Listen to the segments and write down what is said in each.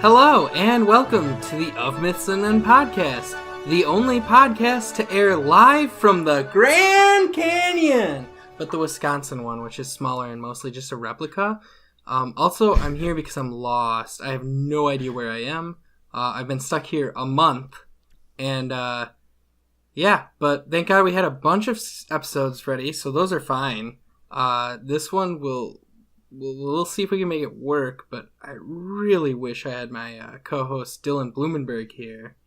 Hello, and welcome to the Of Myths and Men podcast, the only podcast to air live from the Grand Canyon, but the Wisconsin one, which is smaller and mostly just a replica. Also, I'm here because I'm lost. I have no idea where I am. I've been stuck here a month, and yeah, but thank God we had a bunch of episodes ready, so those are fine. This one we'll see if we can make it work, but I really wish I had my co-host Dylan Blumenberg here.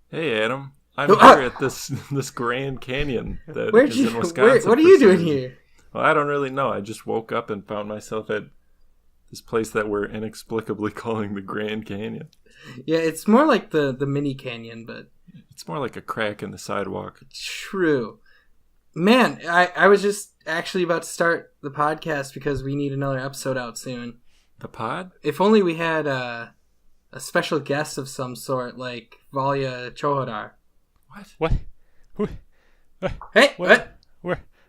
Hey, Adam. I'm here at this Grand Canyon that is in Wisconsin. What are you doing here? Well, I don't really know. I just woke up and found myself at this place that we're inexplicably calling the Grand Canyon. Yeah, it's more like the mini canyon, but... It's more like a crack in the sidewalk. True. Man, I was just actually about to start the podcast because we need another episode out soon. The pod? If only we had a special guest of some sort, like Valya Chohodar. What? Hey, what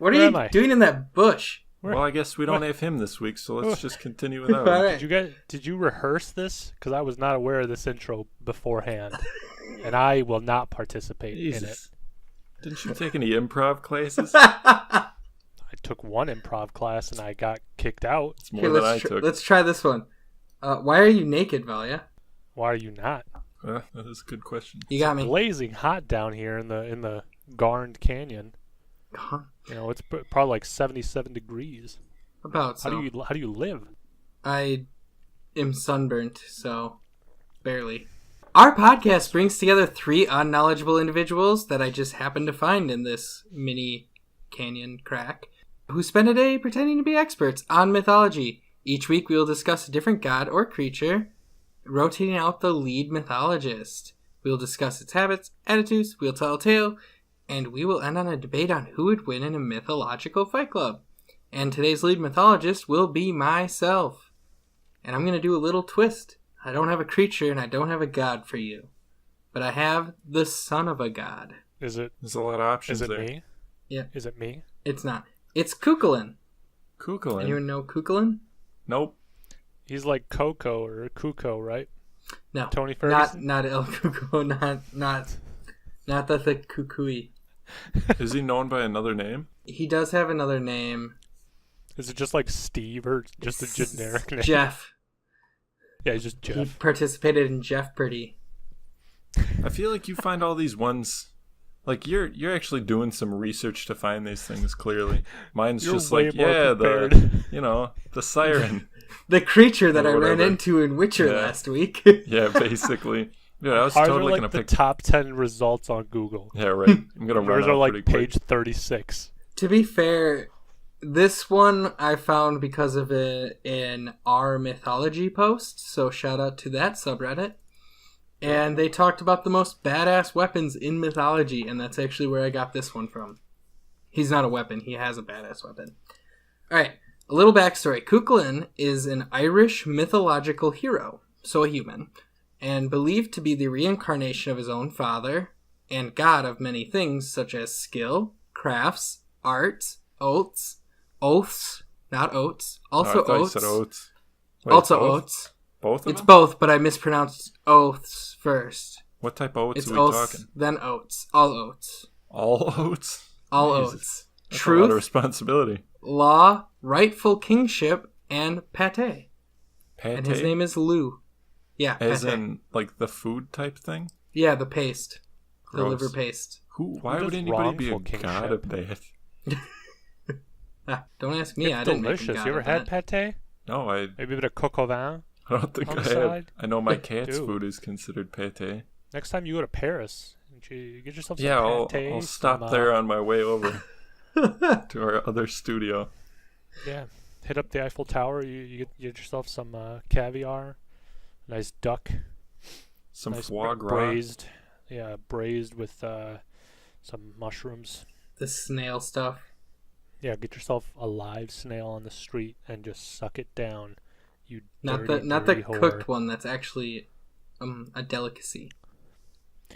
are you doing in that bush? Well, I guess we don't have him this week, so let's just continue without him. Right. Did you rehearse this? Because I was not aware of this intro beforehand, and I will not participate in it. Didn't you take any improv classes? I took one improv class and I got kicked out. It's more than I took. Let's try this one. Why are you naked, Valya? Why are you not? That is a good question. You got me. It's blazing hot down here in the Grand Canyon. Huh? You know, it's probably like 77 degrees. About so. How do you live? I am sunburnt, so barely. Our podcast brings together three unknowledgeable individuals that I just happened to find in this mini canyon crack, who spend a day pretending to be experts on mythology. Each week we will discuss a different god or creature, rotating out the lead mythologist. We will discuss its habits, attitudes, we'll tell a tale, and we will end on a debate on who would win in a mythological fight club. And today's lead mythologist will be myself. And I'm going to do a little twist. I don't have a creature and I don't have a god for you. But I have the son of a god. There's a lot of options there. Is it me? Yeah. Is it me? It's not. It's Cu Chulainn. Cu Chulainn? Anyone know Cu Chulainn? Nope. He's like Coco or Cuco, right? No. Tony Ferguson? Not El Cuco, not the Kukui. Is he known by another name? He does have another name. Is it just like Steve or just a generic name? Jeff. Yeah, he's just Jeff. He participated in Jeopardy. I feel like you find all these ones, like you're actually doing some research to find these things. Clearly, mine's You're just way like more prepared. the siren, the creature that I whatever. ran into in Witcher last week. Yeah, basically. Dude, I was Ours totally are like gonna the pick top 10 results on Google. Yeah, right. I'm gonna run Yours out are like pretty quick. page 36. To be fair, this one I found because of an our Mythology post, so shout out to that subreddit. And they talked about the most badass weapons in mythology, and that's actually where I got this one from. He's not a weapon, he has a badass weapon. Alright, a little backstory. Cu Chulainn is an Irish mythological hero, so a human, and believed to be the reincarnation of his own father, and god of many things such as skill, crafts, arts, oaths, not oats, also I thought oats. You said oats. Wait, also both? oats. Both of It's them? both, but I mispronounced oaths first. What type of oats It's are we oaths, talking? then oats. All oats. All oats? All Jesus. oats. That's a lot of Truth, responsibility. law, rightful kingship, and pate. Pate? And his name is Lou. Yeah, As pate. in, like, the food type thing? Yeah, the paste. The Gross. liver paste. Why Who would does anybody be a wrongful god of kingship? that? Don't ask me. It's I didn't delicious. make him You ever god of had pate? No, I Maybe a bit of coq au vin? don't think on I the had. side? I know my cat's Dude. food is considered pate. Next time you go to Paris, you get yourself some Yeah, I'll pate. stop there on my way over to our other studio. Yeah, hit up the Eiffel Tower. You get yourself some caviar, nice duck, Some nice foie gras. braised with some mushrooms. The snail stuff. Yeah, get yourself a live snail on the street and just suck it down. You Not dirty, the dirty cooked whore. one. That's actually a delicacy.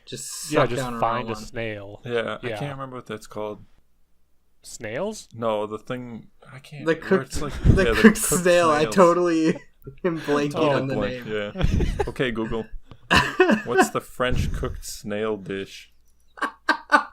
Just Yeah, suck just down a find raw a one. snail. Yeah, I Yeah. can't remember what that's called. Snails? No, the thing I can't. The where cooked, it's like, the yeah, cooked snail. I totally I'm blanking Totally on the blank, name. yeah. Okay, Google. What's the French cooked snail dish? According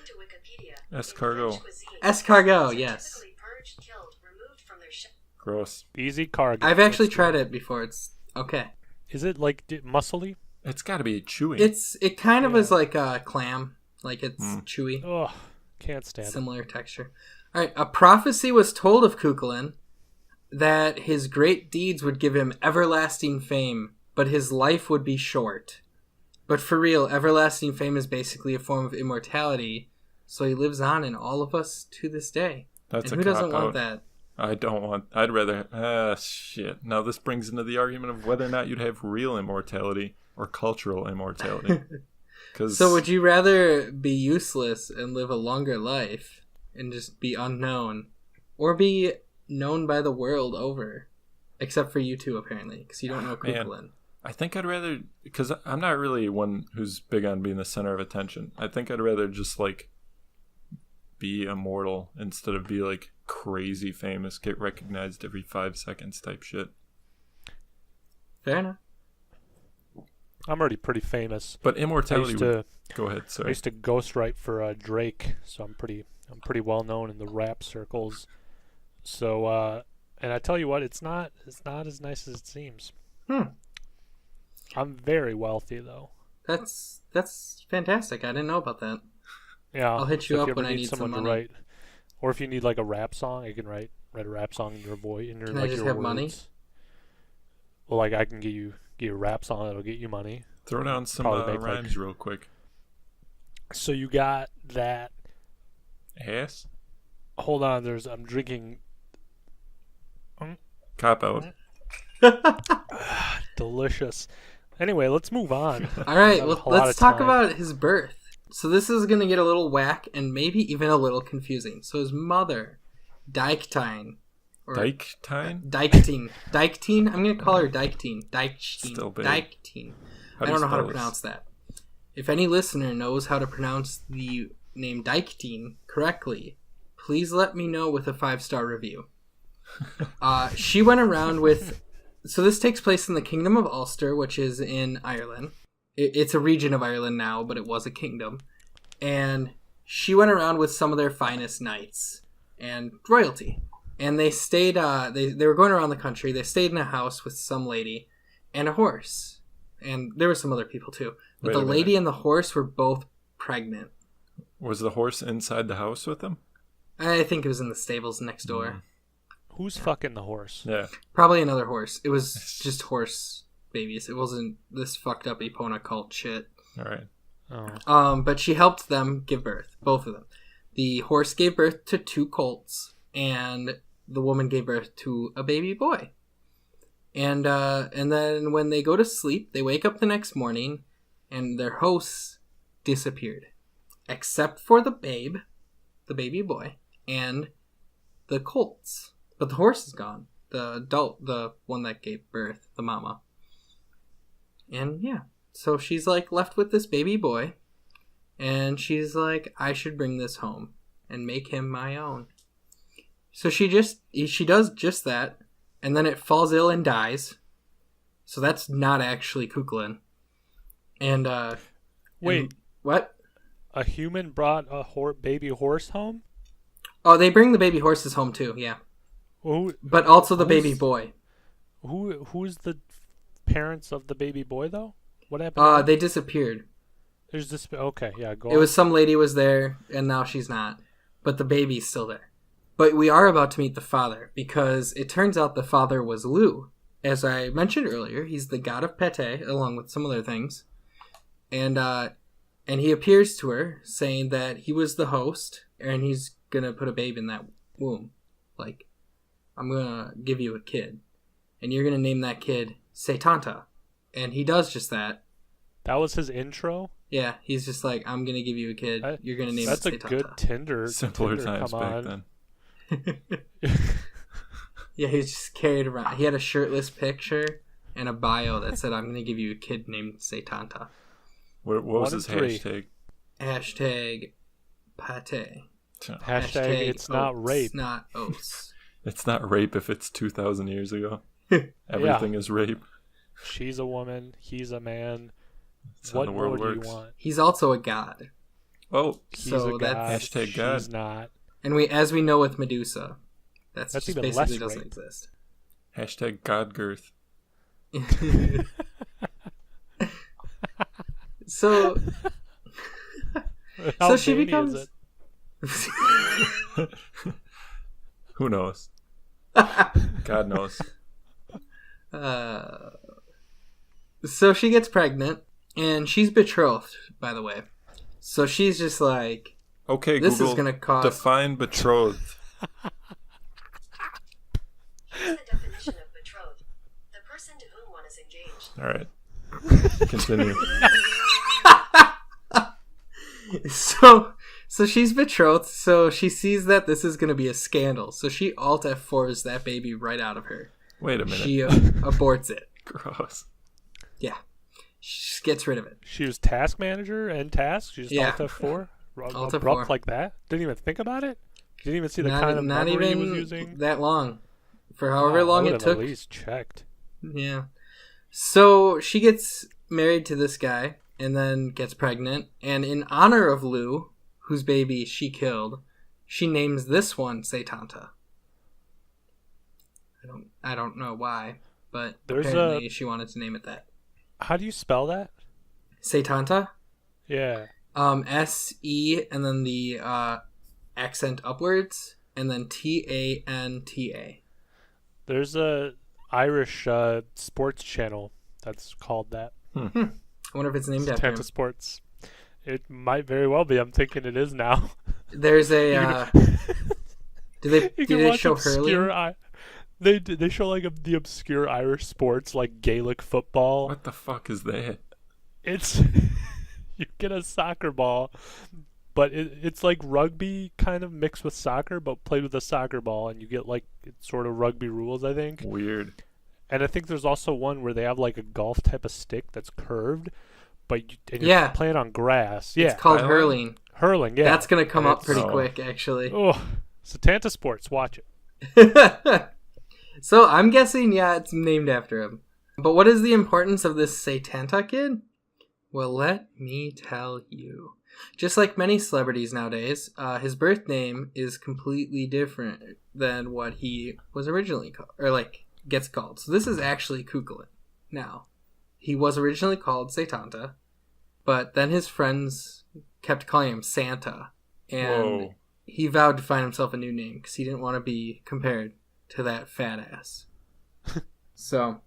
to Wikipedia, Escargot. in French cuisine, Escargot, snails are yes. typically purged, killed, removed from their Gross. Easy cargo. I've actually Let's do tried it before. It's okay. Is it like muscly? It's got to be chewy. It kind of Yeah. is like a clam. Like it's chewy. Oh, can't stand it. Similar texture. All right. A prophecy was told of Cu Chulainn that his great deeds would give him everlasting fame, but his life would be short. But for real, everlasting fame is basically a form of immortality, so he lives on in all of us to this day. That's and a who doesn't cop-out. want that? I don't want... I'd rather... shit. Now this brings into the argument of whether or not you'd have real immortality or cultural immortality. 'Cause So would you rather be useless and live a longer life and just be unknown, or be known by the world over? Except for you two, apparently, because you don't know Cu Man. Chulainn. I think I'd rather... Because I'm not really one who's big on being the center of attention. I think I'd rather just, like, be immortal instead of be, like, crazy famous, get recognized every 5 seconds type shit. Fair enough. I'm already pretty famous. But I immortality used would... to Go ahead, I sorry. used to ghostwrite for Drake, so I'm pretty well known in the rap circles. So and I tell you what, it's not as nice as it seems. I'm very wealthy though. That's fantastic. I didn't know about that. Yeah, I'll hit you so if up ever when I need someone some to money. write, or if you need like a rap song, I can write a rap song in your voice, in your Can I like just your have words. money? Well, like I can get you a rap song that'll get you money. Throw down some Probably make, rhymes real quick. So you got that. Ass? Hold on, I'm drinking Cop out. delicious. Anyway, let's move on. All right, Got well, a lot let's of talk time. about his birth. So this is going to get a little whack and maybe even a little confusing. So his mother, Dyketine, or Dyketine? Dyketine. I'm going to call her Dyketine. Still big. Dyketine. How I do you don't know how to spell this? pronounce that. If any listener knows how to pronounce the name Dyketine correctly, please let me know with a 5-star review. She went around with... So this takes place in the Kingdom of Ulster, which is in Ireland. It's a region of Ireland now, but it was a kingdom. And she went around with some of their finest knights and royalty. And they stayed... They were going around the country. They stayed in a house with some lady and a horse. And there were some other people too. But Wait the a minute. lady and the horse were both pregnant. Was the horse inside the house with them? I think it was in the stables next door. Who's fucking the horse? Yeah. Probably another horse. It was just horse babies. It wasn't this fucked up Epona cult shit. All right. Oh. But she helped them give birth, both of them. The horse gave birth to 2 colts, and the woman gave birth to a baby boy. And then when they go to sleep, they wake up the next morning, and their hosts disappeared, except for the baby boy, and the colts. But the horse is gone. The adult, the one that gave birth, the mama. And yeah, so she's like left with this baby boy, and she's like, I should bring this home and make him my own. So she does just that, and then it falls ill and dies. So that's not actually Cu Chulainn. And Wait, and what? a human brought a baby horse home? Oh, they bring the baby horses home too, yeah. Who But also the baby boy. who's the parents of the baby boy though? What happened? to them? They disappeared. There's this. Okay, yeah, go. It was some lady was there, and now she's not. But the baby's still there. But we are about to meet the father, because it turns out the father was Lu. As I mentioned earlier, he's the god of Pete, along with some other things. And he appears to her, saying that he was the host, and he's gonna put a babe in that womb. Like, I'm gonna give you a kid, and you're gonna name that kid Setanta. And he does just that. That was his intro. Yeah, he's just like, I'm gonna give you a kid. You're gonna name it That's a Setanta. good Tinder. Simpler Tinder, times come back on. then. Yeah, he was just carried around. He had a shirtless picture and a bio that said, I'm gonna give you a kid named Setanta. What was 1 his and 3. hashtag? Hashtag pate. Hashtag it's not oats, rape. not oats. It's not rape if it's 2,000 years ago. Everything is rape. She's a woman. He's a man. That's What how the more world do you works. want? He's also a god. Oh, He's So a god. Hashtag god. She's not. And as we know with Medusa, that's just even basically less doesn't rape. exist. hashtag God Girth. So How she veiny becomes is it? Who knows? God knows. So she gets pregnant, and she's betrothed, by the way. So she's just like, Okay, this Google, is gonna cause. define betrothed. Here's the definition of betrothed. The person to whom one is engaged. All right. Continue. So she's betrothed, so she sees that this is going to be a scandal. So she Alt F4s that baby right out of her. Wait a minute. She aborts it. Gross. Yeah. She just gets rid of it. She was task manager and task. She just Yeah. Alt F4. Alt Abrupt F4. like that. Didn't even think about it. Didn't even see the Not, kind of not memory he was even using. that long. For however I long would it have took. At least checked. Yeah. So she gets married to this guy and then gets pregnant. And in honor of Lou, whose baby she killed, she names this one Satanta. I don't know why, but apparently she wanted to name it that. How do you spell that? Satanta? Yeah. S-E and then the accent upwards and then T-A-N-T-A. There's a Irish sports channel that's called that. I wonder if it's named after him. Satanta Sports. It might very well be. I'm thinking it is now. There's a... do they show Hurley? They show like the obscure Irish sports like Gaelic football. What the fuck is that? It's you get a soccer ball, but it's like rugby kind of mixed with soccer, but played with a soccer ball, and you get like it's sort of rugby rules, I think. Weird. And I think there's also one where they have like a golf type of stick that's curved, but you're playing on grass. Yeah, It's called Highline? hurling. hurling. Yeah, That's going to come up It's- pretty quick, actually. Oh, Satanta Sports. Watch it. So I'm guessing, yeah, it's named after him. But what is the importance of this Satanta kid? Well, let me tell you. Just like many celebrities nowadays, his birth name is completely different than what he was originally called, or like gets called. So this is actually Cu Chulainn. Now, he was originally called Satanta, but then his friends kept calling him Santa, and Whoa. he vowed to find himself a new name because he didn't want to be compared to that fat ass. So,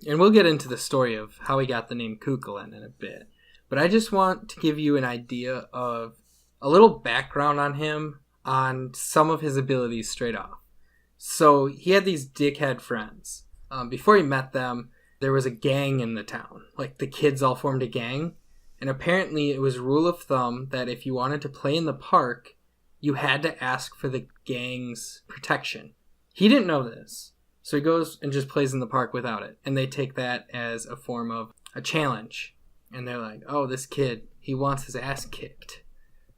and we'll get into the story of how he got the name Cu Chulainn in a bit. But I just want to give you an idea of a little background on him, on some of his abilities straight off. So he had these dickhead friends. Before he met them, there was a gang in the town. Like the kids all formed a gang. And apparently it was rule of thumb that if you wanted to play in the park, you had to ask for the gang's protection. He didn't know this. So he goes and just plays in the park without it. And they take that as a form of a challenge. And they're like, oh, this kid, he wants his ass kicked.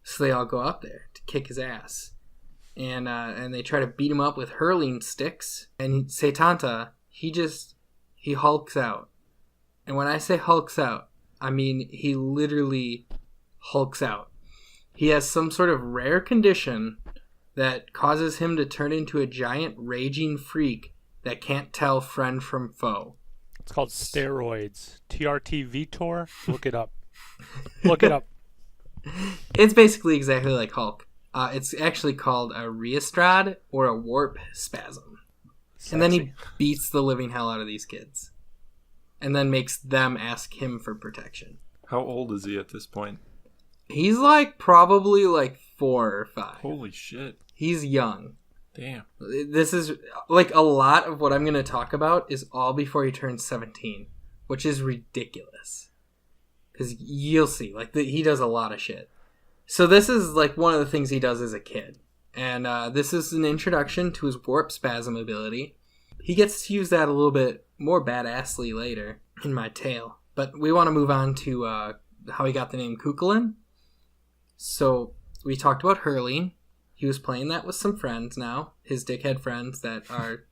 So they all go up there to kick his ass. And they try to beat him up with hurling sticks. And Satanta, he hulks out. And when I say hulks out, I mean he literally hulks out. He has some sort of rare condition that causes him to turn into a giant raging freak that can't tell friend from foe. It's called steroids. TRT Vitor. Look it up. Look it up. It's basically exactly like Hulk. It's actually called a Rheostrad or a warp spasm. Sexy. And then he beats the living hell out of these kids. And then makes them ask him for protection. How old is he at this point? He's like probably like 4 or 5. Holy shit. He's young. Damn. This is like a lot of what I'm going to talk about is all before he turns 17, which is ridiculous. Because you'll see, like he does a lot of shit. So this is like one of the things he does as a kid. And this is an introduction to his warp spasm ability. He gets to use that a little bit more badassly later in my tale. But we want to move on to how he got the name Cu Chulainn. So we talked about hurling. he was playing that with some friends now, his dickhead friends that are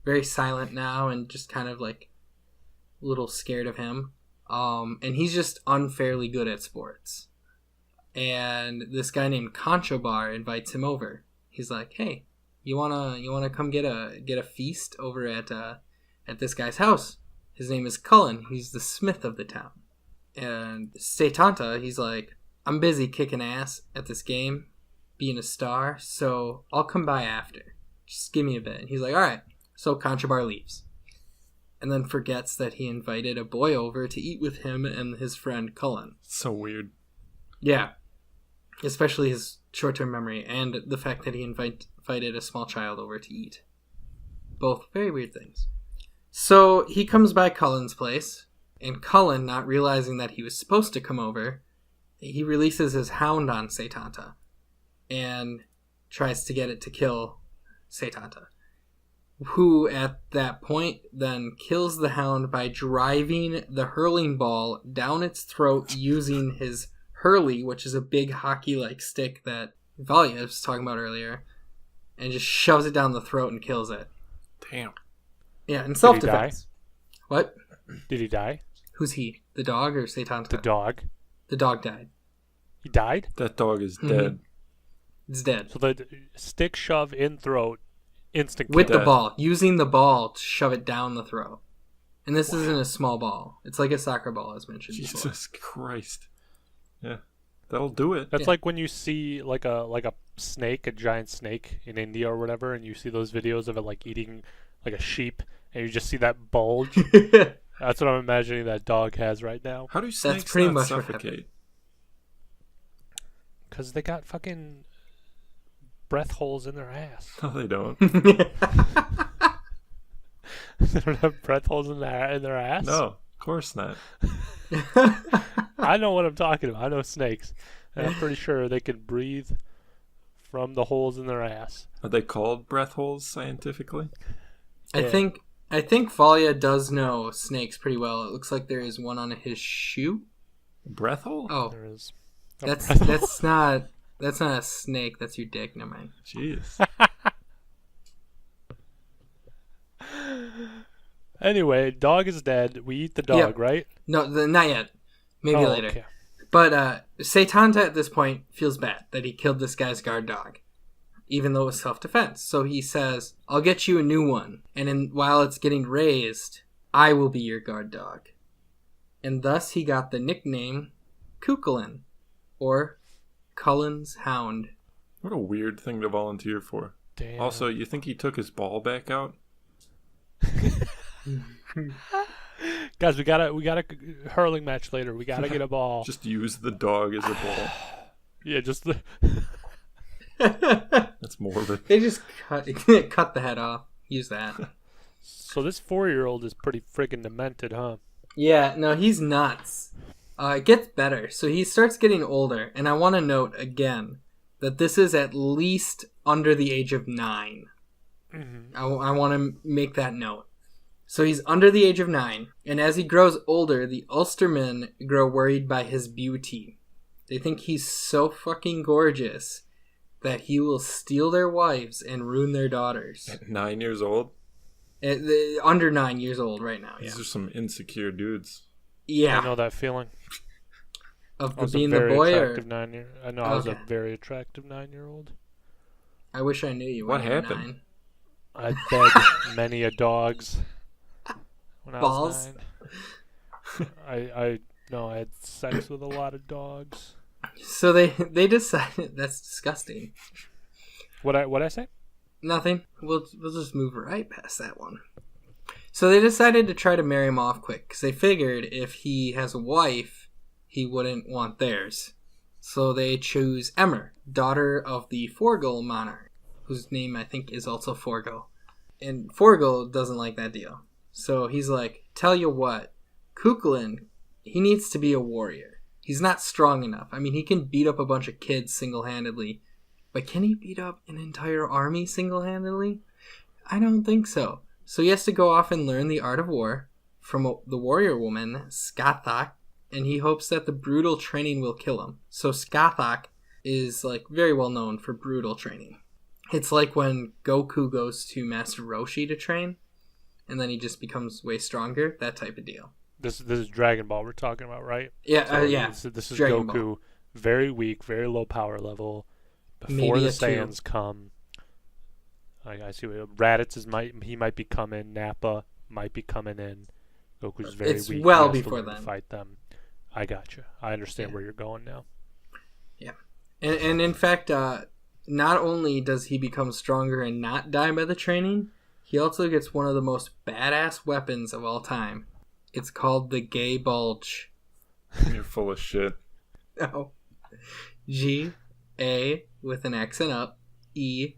very silent now and just kind of like a little scared of him. And he's just unfairly good at sports. And this guy named Conchobar invites him over. He's like, "Hey, you wanna come get a feast over at this guy's house? His name is Cullen. He's the smith of the town." And Setanta, he's like, "I'm busy kicking ass at this game, being a star, so I'll come by after. Just give me a bit." And he's like, "All right." So Conchobar leaves. And then forgets that he invited a boy over to eat with him and his friend Cullen. So weird. Yeah. Especially his short-term memory and the fact that he invited a small child over to eat. Both very weird things. So he comes by Cullen's place, and Cullen, not realizing that he was supposed to come over, he releases his hound on Setanta and tries to get it to kill Setanta, who at that point then kills the hound by driving the hurling ball down its throat using his hurley, which is a big hockey-like stick that Valia was talking about earlier, and just shoves it down the throat and kills it. Damn. Yeah, in self-defense. What? Did he die? Who's he? The dog or Setanta? The dog. The dog died. He died? That dog is dead. It's dead. So the stick shove in throat, instant With kill. the ball. Using the ball to shove it down the throat. And this isn't a small ball. It's like a soccer ball, as mentioned before. Jesus Christ. Yeah. That'll do it. That's like when you see like a snake, a giant snake in India or whatever, and you see those videos of it like eating like a sheep, and you just see that bulge. That's what I'm imagining that dog has right now. How do snakes pretty not much what suffocate? Because they got fucking breath holes in their ass. No, they don't. They don't have breath holes in their ass? No, of course not. I know what I'm talking about. I know snakes. And I'm pretty sure they can breathe from the holes in their ass. Are they called breath holes scientifically? I think Valia does know snakes pretty well. It looks like there is one on his shoe. Breath hole? Oh, There is. that's not a snake. That's your dick. Never mind. Jeez. Anyway, dog is dead. We eat the dog, Yep. right? No, not yet. Maybe later. Okay. But Setanta at this point feels bad that he killed this guy's guard dog, even though it was self-defense. So he says, "I'll get you a new one, and while it's getting raised, I will be your guard dog." And thus he got the nickname Cu Chulainn, or Cullen's Hound. What a weird thing to volunteer for. Damn. Also, you think he took his ball back out? Guys, we got a hurling match later. We gotta get a ball. Just use the dog as a ball. Yeah, just the. That's morbid. They just cut the head off. Use that. So this 4-year-old is pretty friggin' demented, huh? Yeah, no, he's nuts. It gets better. So he starts getting older, and I want to note again that this is at least under the age of 9. Mm-hmm. I want to make that note. So he's under the age of 9, and as he grows older, the Ulstermen grow worried by his beauty. They think he's so fucking gorgeous that he will steal their wives and ruin their daughters. At 9 years old? Under 9 years old right now, yeah. These are some insecure dudes. Yeah. I know that feeling. Of I was being a the very boy, or... attractive 9-year. I know I was a Okay. very attractive 9-year-old. I wish I knew you. What when you were happened? I9. begged many a dogs when I Balls? was 9. I had sex with a lot of dogs. So they decided... That's disgusting. What I say? Nothing. We'll just move right past that one. So they decided to try to marry him off quick, because they figured if he has a wife, he wouldn't want theirs. So they choose Emmer, daughter of the Forgal monarch, whose name I think is also Forgal. And Forgal doesn't like that deal. So he's like, "Tell you what, Cu Chulainn, he needs to be a warrior. He's not strong enough. I mean, he can beat up a bunch of kids single-handedly, but can he beat up an entire army single-handedly? I don't think so. So he has to go off and learn the art of war from the warrior woman, Skathach, and he hopes that the brutal training will kill him. So Skathach is like very well known for brutal training. It's like when Goku goes to Master Roshi to train, and then he just becomes way stronger. That type of deal. This is Dragon Ball we're talking about, right? Yeah, So yeah. This is Dragon Goku, Ball. very weak, very low power level. Before Maybe the a 2. Saiyans come, I see what Raditz might be coming. Nappa might be coming in. Goku's very It's weak. well He has to before learn to then. fight them. I got you. I understand where you're going now. Yeah, and in fact, not only does he become stronger and not die by the training, he also gets one of the most badass weapons of all time. It's called the Gay Bulge. You're full of shit. No. G-A with an accent up, E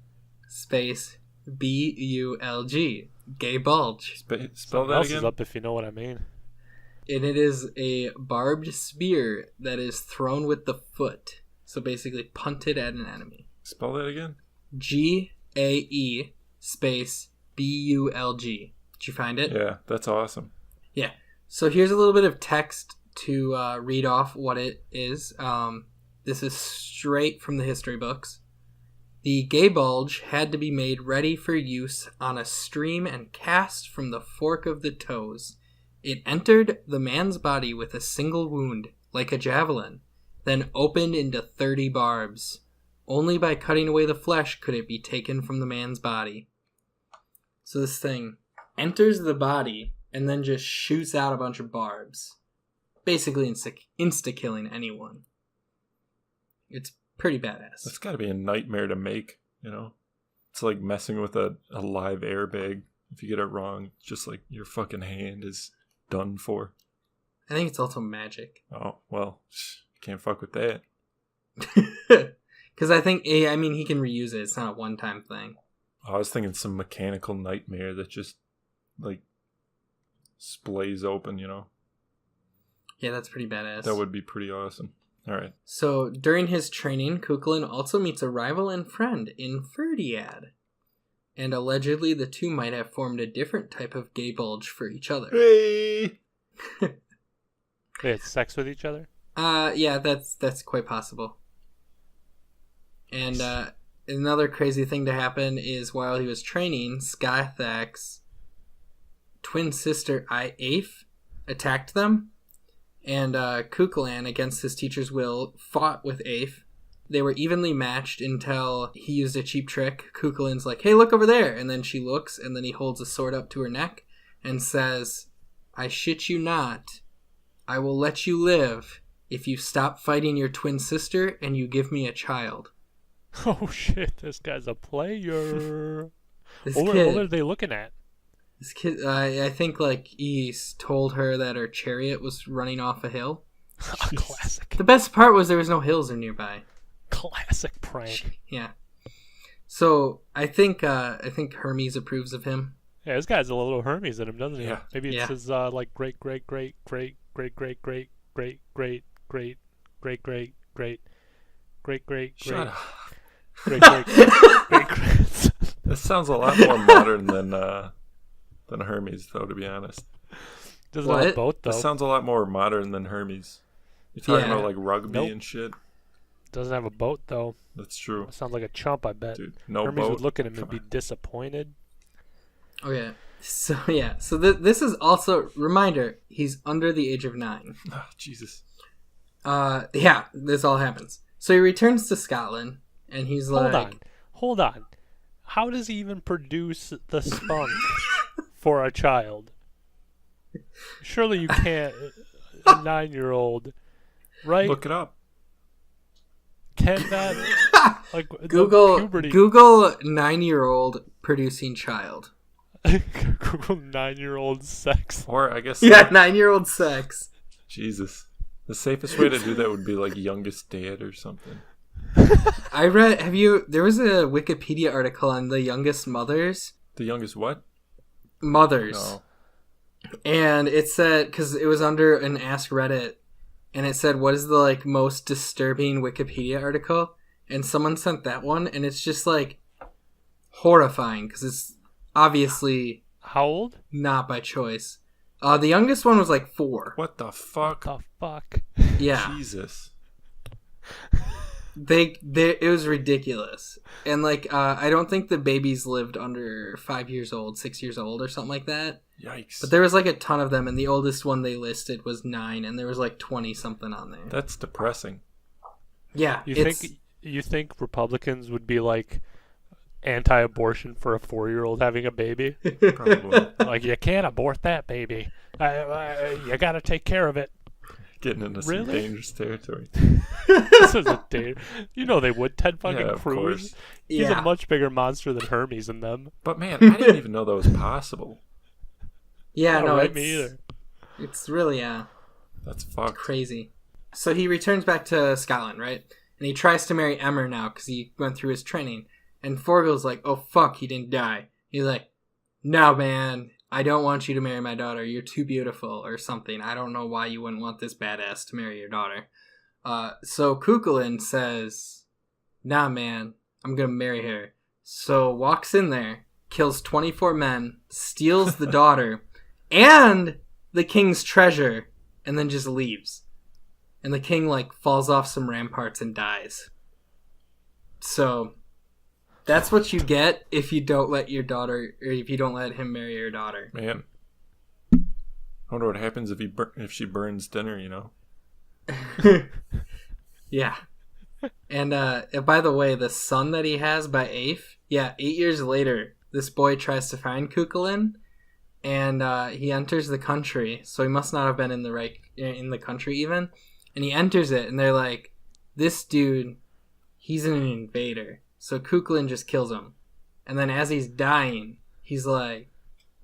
space B-U-L-G. Gay Bulge. Spell Something that else again. is up if you know what I mean. And it is a barbed spear that is thrown with the foot. So basically punted at an enemy. Spell that again. G-A-E space B-U-L-G. Did you find it? Yeah, that's awesome. Yeah. So here's a little bit of text to read off what it is. This is straight from the history books. The Gay Bulge had to be made ready for use on a stream and cast from the fork of the toes. It entered the man's body with a single wound, like a javelin, then opened into 30 barbs. Only by cutting away the flesh could it be taken from the man's body. So this thing enters the body and then just shoots out a bunch of barbs. Basically insta-killing anyone. It's pretty badass. That's got to be a nightmare to make, you know? It's like messing with a live airbag. If you get it wrong, just like your fucking hand is done for. I think it's also magic. Oh, well, can't fuck with that. Because I think, he can reuse it. It's not a one-time thing. I was thinking some mechanical nightmare that just, like, splays open, you know? Yeah, that's pretty badass. That would be pretty awesome. All right. So, during his training, Cu Chulainn also meets a rival and friend in Ferdiad. And allegedly, the two might have formed a different type of gay bulge for each other. Hey! They had sex with each other? Yeah, that's quite possible. And another crazy thing to happen is while he was training, Skythak's twin sister Aif attacked them, and Cu Chulainn, against his teacher's will, fought with Aif. They were evenly matched until he used a cheap trick. Cu Chulainn's like, "Hey, look over there!" And then she looks, and then he holds a sword up to her neck and says, "I shit you not, I will let you live if you stop fighting your twin sister and you give me a child." Oh shit, this guy's a player. This What kid, are they looking at? this kid, I think like he told her that her chariot was running off a hill. A classic. The best part was there was no hills nearby. Classic prank. Yeah. So I think Hermes approves of him. Yeah, this guy's a little Hermes in him, doesn't he? Yeah. Maybe it's Yeah. his like great. Shut up. Great. This sounds a lot more modern than Hermes, though, to be honest. Doesn't have a What? boat though. This sounds a lot more modern than Hermes. You're talking Yeah. about like rugby Nope. and shit. Doesn't have a boat though. That's true. Sounds like a chump, I bet. Dude, no Hermes boat. would look at him Come and be on. disappointed. Oh yeah. So yeah. So this is also reminder. He's under the age of 9. Ah, Jesus. Yeah. This all happens. So he returns to Scotland, and he's like, Hold on. How does he even produce the spunk for a child? Surely you can't. A 9-year-old, right? Look it up. Can that like the Google puberty? Google 9-year-old producing child. Google 9-year-old sex. Or I guess, Yeah, 9-year-old sex. Jesus. The safest way to do that would be like youngest dad or something. I read. There was a Wikipedia article on the youngest mothers. The youngest what? Mothers. No. And it said, because it was under an Ask Reddit, and it said, what is the like most disturbing Wikipedia article? And someone sent that one, and it's just like horrifying, because it's obviously How old? not by choice. The youngest one was like 4. What the fuck? The fuck? Yeah. Jesus. it was ridiculous. And like I don't think the babies lived under 5 years old, 6 years old or something like that. Yikes. But there was like a ton of them, and the oldest one they listed was 9, and there was like 20 something on there. That's depressing. Yeah. You think Republicans would be like anti-abortion for a 4-year-old having a baby? Probably. Like, you can't abort that baby. You got to take care of it. Getting into some dangerous territory. This is a you know they would. Ted fucking Yeah, of Cruz. course. He's a much bigger monster than Hermes in them. But man, I didn't even know that was possible. Yeah, no, right, me either. It's really That's fucked. crazy. So he returns back to Scotland, right? And he tries to marry Emmer now because he went through his training. And Forgill's like, oh fuck, he didn't die. He's like, no man, I don't want you to marry my daughter. You're too beautiful or something. I don't know why you wouldn't want this badass to marry your daughter. So Cu Chulainn says, nah man, I'm gonna marry her. So walks in there, kills 24 men, steals the daughter and the king's treasure, and then just leaves. And the king like falls off some ramparts and dies. So that's what you get if you don't let your daughter, or if you don't let him marry your daughter. Man, I wonder what happens if she burns dinner. You know. Yeah. And by the way, the son that he has by Aif, 8 years later, this boy tries to find Cu Chulainn, and he enters the country. So he must not have been in the country even. And he enters it, and they're like, this dude, he's an invader. So Cu Chulainn just kills him. And then as he's dying, he's like,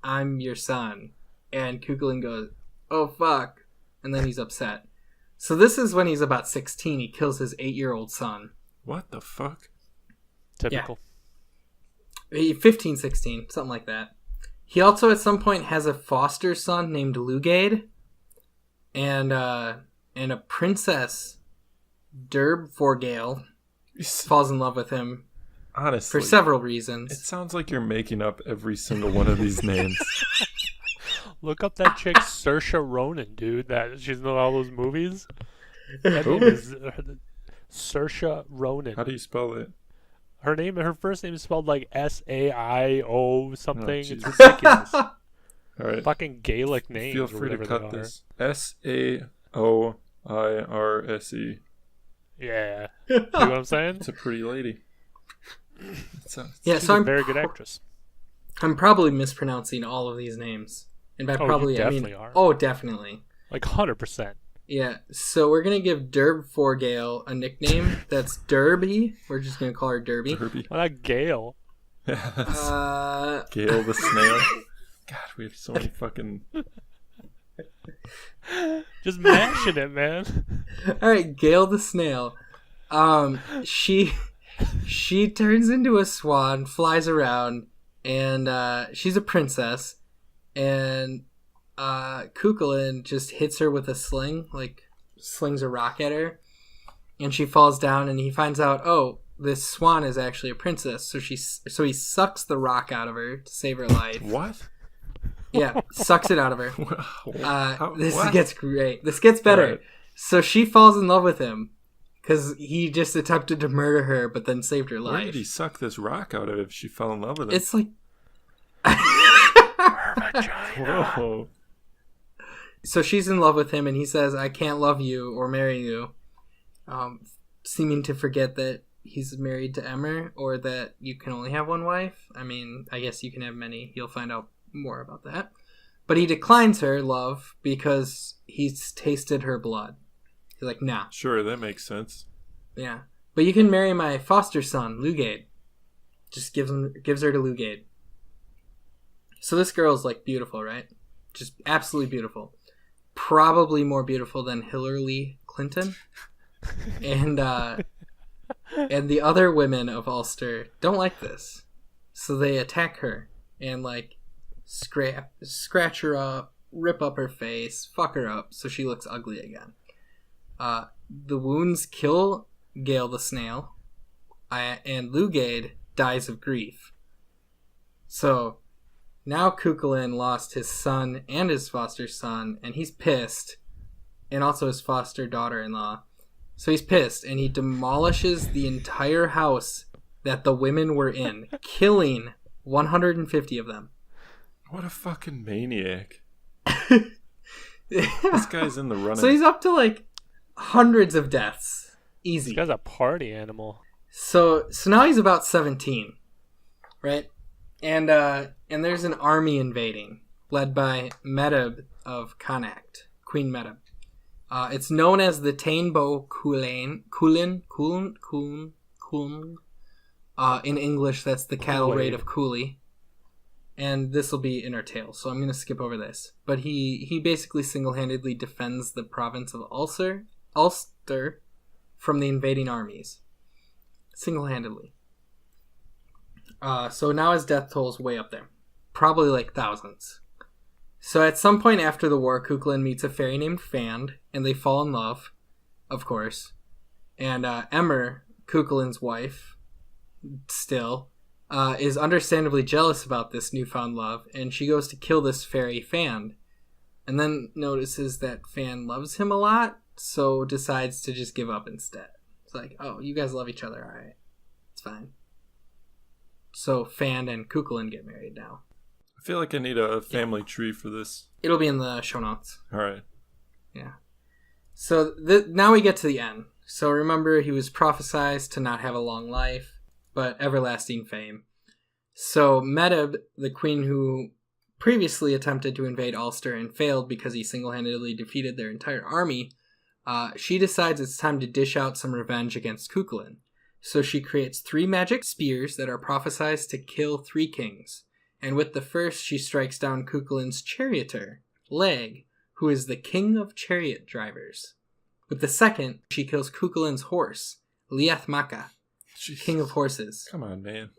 I'm your son. And Cu Chulainn goes, oh fuck. And then he's upset. So this is when he's about 16. He kills his 8-year-old son. What the fuck? Typical. Yeah. 15, 16, something like that. He also at some point has a foster son named Lugaid. And a princess, Derb Forgale, falls in love with him. Honestly, for several reasons. It sounds like you're making up every single one of these names. Look up that chick, Saoirse Ronan, dude. That she's in all those movies. That name is Saoirse Ronan. How do you spell it? Her first name is spelled like Saio something. Oh, it's jeez. ridiculous. All right. Fucking Gaelic names. Feel free to cut they this. Saoirse. Yeah. You know what I'm saying? It's a pretty lady. Yeah, She's so a I'm very good actress. I'm probably mispronouncing all of these names. And by probably, you I mean... definitely are. Oh, definitely. Like 100%. Yeah, so we're going to give Derb Forgale a nickname that's Derby. We're just going to call her Derby. Derby. Why not Gale? Yeah, that's Gale the snail. God, we have so many fucking... Just mashing it, man. Alright, Gale the snail. She turns into a swan, flies around, and she's a princess. And Cu Chulainn just hits her with a sling, like slings a rock at her, and she falls down. And he finds out, oh, this swan is actually a princess. So he sucks the rock out of her to save her life. What? Yeah, sucks it out of her. This What? gets great. This gets better. Right. So she falls in love with him because he just attempted to murder her, but then saved her Where life. did he suck this rock out of if she fell in love with him? It's like. Whoa. So she's in love with him, and he says, I can't love you or marry you. Seeming to forget that he's married to Emmer, or that you can only have one wife. I mean, I guess you can have many. You'll find out more about that. But he declines her love because he's tasted her blood. He's like, nah. Sure, that makes sense. Yeah. But you can marry my foster son, Lugaid. Just gives her to Lugaid. So this girl's like beautiful, right? Just absolutely beautiful. Probably more beautiful than Hillary Clinton. And the other women of Ulster don't like this. So they attack her and like scratch her up, rip up her face, fuck her up so she looks ugly again. The wounds kill Gale the snail, and Lugaid dies of grief. So now Cu Chulainn lost his son and his foster son, and he's pissed, and also his foster daughter-in-law. So he's pissed, and he demolishes the entire house that the women were in, killing 150 of them. What a fucking maniac. This guy's in the running. So he's up to like hundreds of deaths. Easy. This guy's a party animal. So now he's about 17, right? And there's an army invading, led by Medb of Connacht, Queen Medb. It's known as the Cu Chulainn. In English, that's the cattle raid of Cooley. And this will be in our tale, so I'm going to skip over this. But he basically single-handedly defends the province of Ulster from the invading armies. Single-handedly. So now his death toll is way up there. Probably like thousands. So at some point after the war, Cu Chulainn meets a fairy named Fand, and they fall in love, of course. And Emmer, Cu Chulainn's wife, still, is understandably jealous about this newfound love, and she goes to kill this fairy Fand, and then notices that Fand loves him a lot, so decides to just give up instead. It's like, oh, you guys love each other, alright. It's fine. So Fand and Cu Chulainn get married now. I feel like I need a family tree for this. It'll be in the show notes. Alright. Yeah. So now we get to the end. So remember, he was prophesized to not have a long life, but everlasting fame. So Medb, the queen who previously attempted to invade Ulster and failed because he single-handedly defeated their entire army, she decides it's time to dish out some revenge against Cu Chulainn. So she creates 3 magic spears that are prophesized to kill 3 kings. And with the first, she strikes down Cu Chulainn's charioteer, Leg, who is the king of chariot drivers. With the second, she kills Cu Chulainn's horse, Liath Macha, king of horses. Come on, man.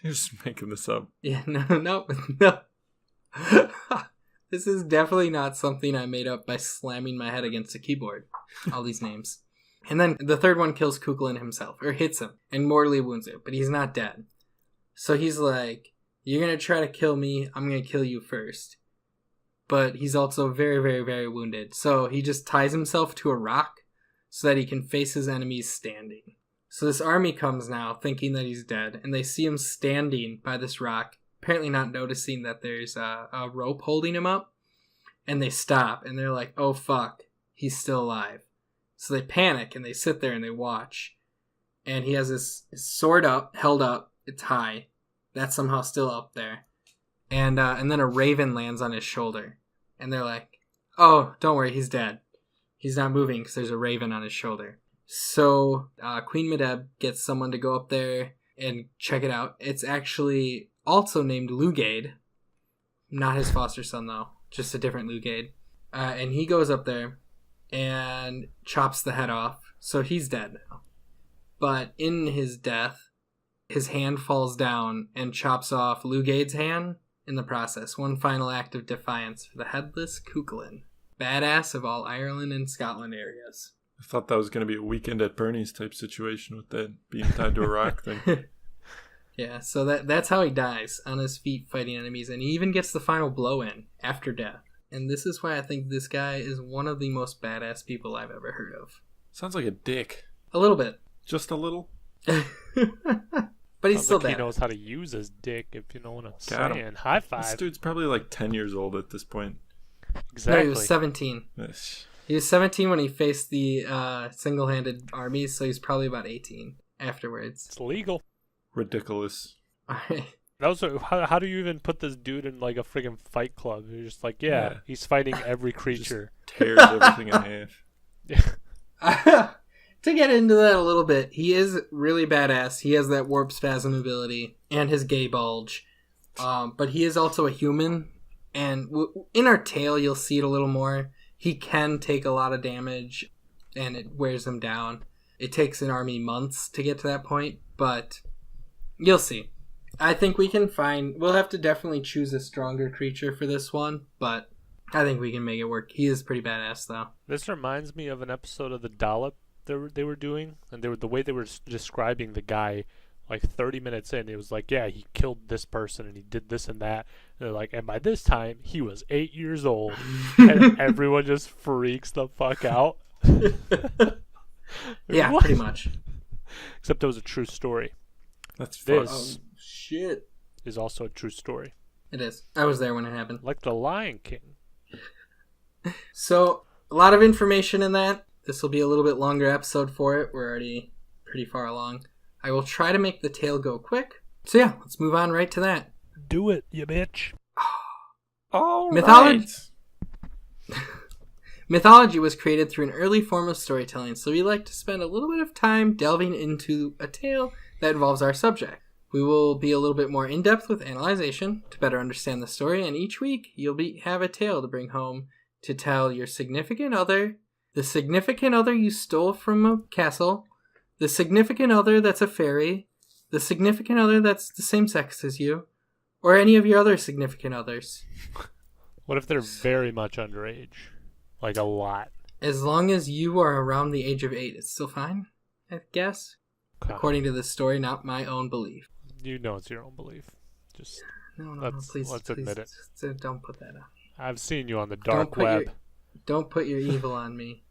You're just making this up. Yeah, no. This is definitely not something I made up by slamming my head against a keyboard. All these names. And then the third one kills Cu Chulainn himself, or hits him, and mortally wounds him, but he's not dead. So he's like, you're going to try to kill me, I'm going to kill you first. But he's also very, very, very wounded. So he just ties himself to a rock so that he can face his enemies standing. So this army comes now, thinking that he's dead, and they see him standing by this rock, apparently not noticing that there's a rope holding him up. And they stop, and they're like, oh fuck, he's still alive. So they panic, and they sit there and they watch. And he has his sword held up, it's high. That's somehow still up there. And then a raven lands on his shoulder. And they're like, oh, don't worry, he's dead. He's not moving because there's a raven on his shoulder. So Queen Medb gets someone to go up there and check it out. It's actually also named Lugaid. Not his foster son, though. Just a different Lugaid. And he goes up there and chops the head off. So he's dead now. But in his death, his hand falls down and chops off Lugaid's hand in the process. One final act of defiance for the headless Cu Chulainn. Badass of all Ireland and Scotland areas. I thought that was going to be a Weekend at Bernie's type situation with that being tied to a rock thing. Yeah, so that's how he dies, on his feet fighting enemies, and he even gets the final blow in after death. And this is why I think this guy is one of the most badass people I've ever heard of. Sounds like a dick. A little bit. Just a little? But he's still like badass. he knows how to use his dick, if you know what I'm Got saying. him. High This five. dude's probably like 10 years old at this point. Exactly. No, he was 17. Yes. He was 17 when he faced the single-handed armies, so he's probably about 18 afterwards. It's legal. Ridiculous. Alright. That was how do you even put this dude in like a friggin' fight club? You're just like, yeah. He's fighting every creature. Tears everything in half. To get into that a little bit, he is really badass. He has that warp spasm ability and his gay bulge. But he is also a human. And in our tale, you'll see it a little more. He can take a lot of damage, and it wears him down. It takes an army months to get to that point, but you'll see. I think we can we'll have to definitely choose a stronger creature for this one, but I think we can make it work. He is pretty badass, though. This reminds me of an episode of The Dollop they were doing, and the way they were describing the guy, like 30 minutes in, it was like, yeah, he killed this person and he did this and that. And they're like, and by this time, he was 8 years old. And everyone just freaks the fuck out. Yeah, What? pretty much. Except it was a true story. That's fun. This Shit. is also a true story. It is. I was there when it happened. Like the Lion King. So, a lot of information in that. This will be a little bit longer episode for it. We're already pretty far along. I will try to make the tale go quick. So yeah, let's move on right to that. Do it, you bitch. All Mythology. right. Mythology was created through an early form of storytelling, so we like to spend a little bit of time delving into a tale that involves our subject. We will be a little bit more in-depth with analyzation to better understand the story, and each week you'll have a tale to bring home to tell your significant other, the significant other you stole from a castle, the significant other that's a fairy, the significant other that's the same sex as you, or any of your other significant others. What if they're very much underage? Like a lot. As long as you are around the age of 8, it's still fine, I guess. Okay. According to this story, not my own belief. You know it's your own belief. Just No, Let's admit it. Don't put that on. I've seen you on the dark put web. Don't put your evil on me.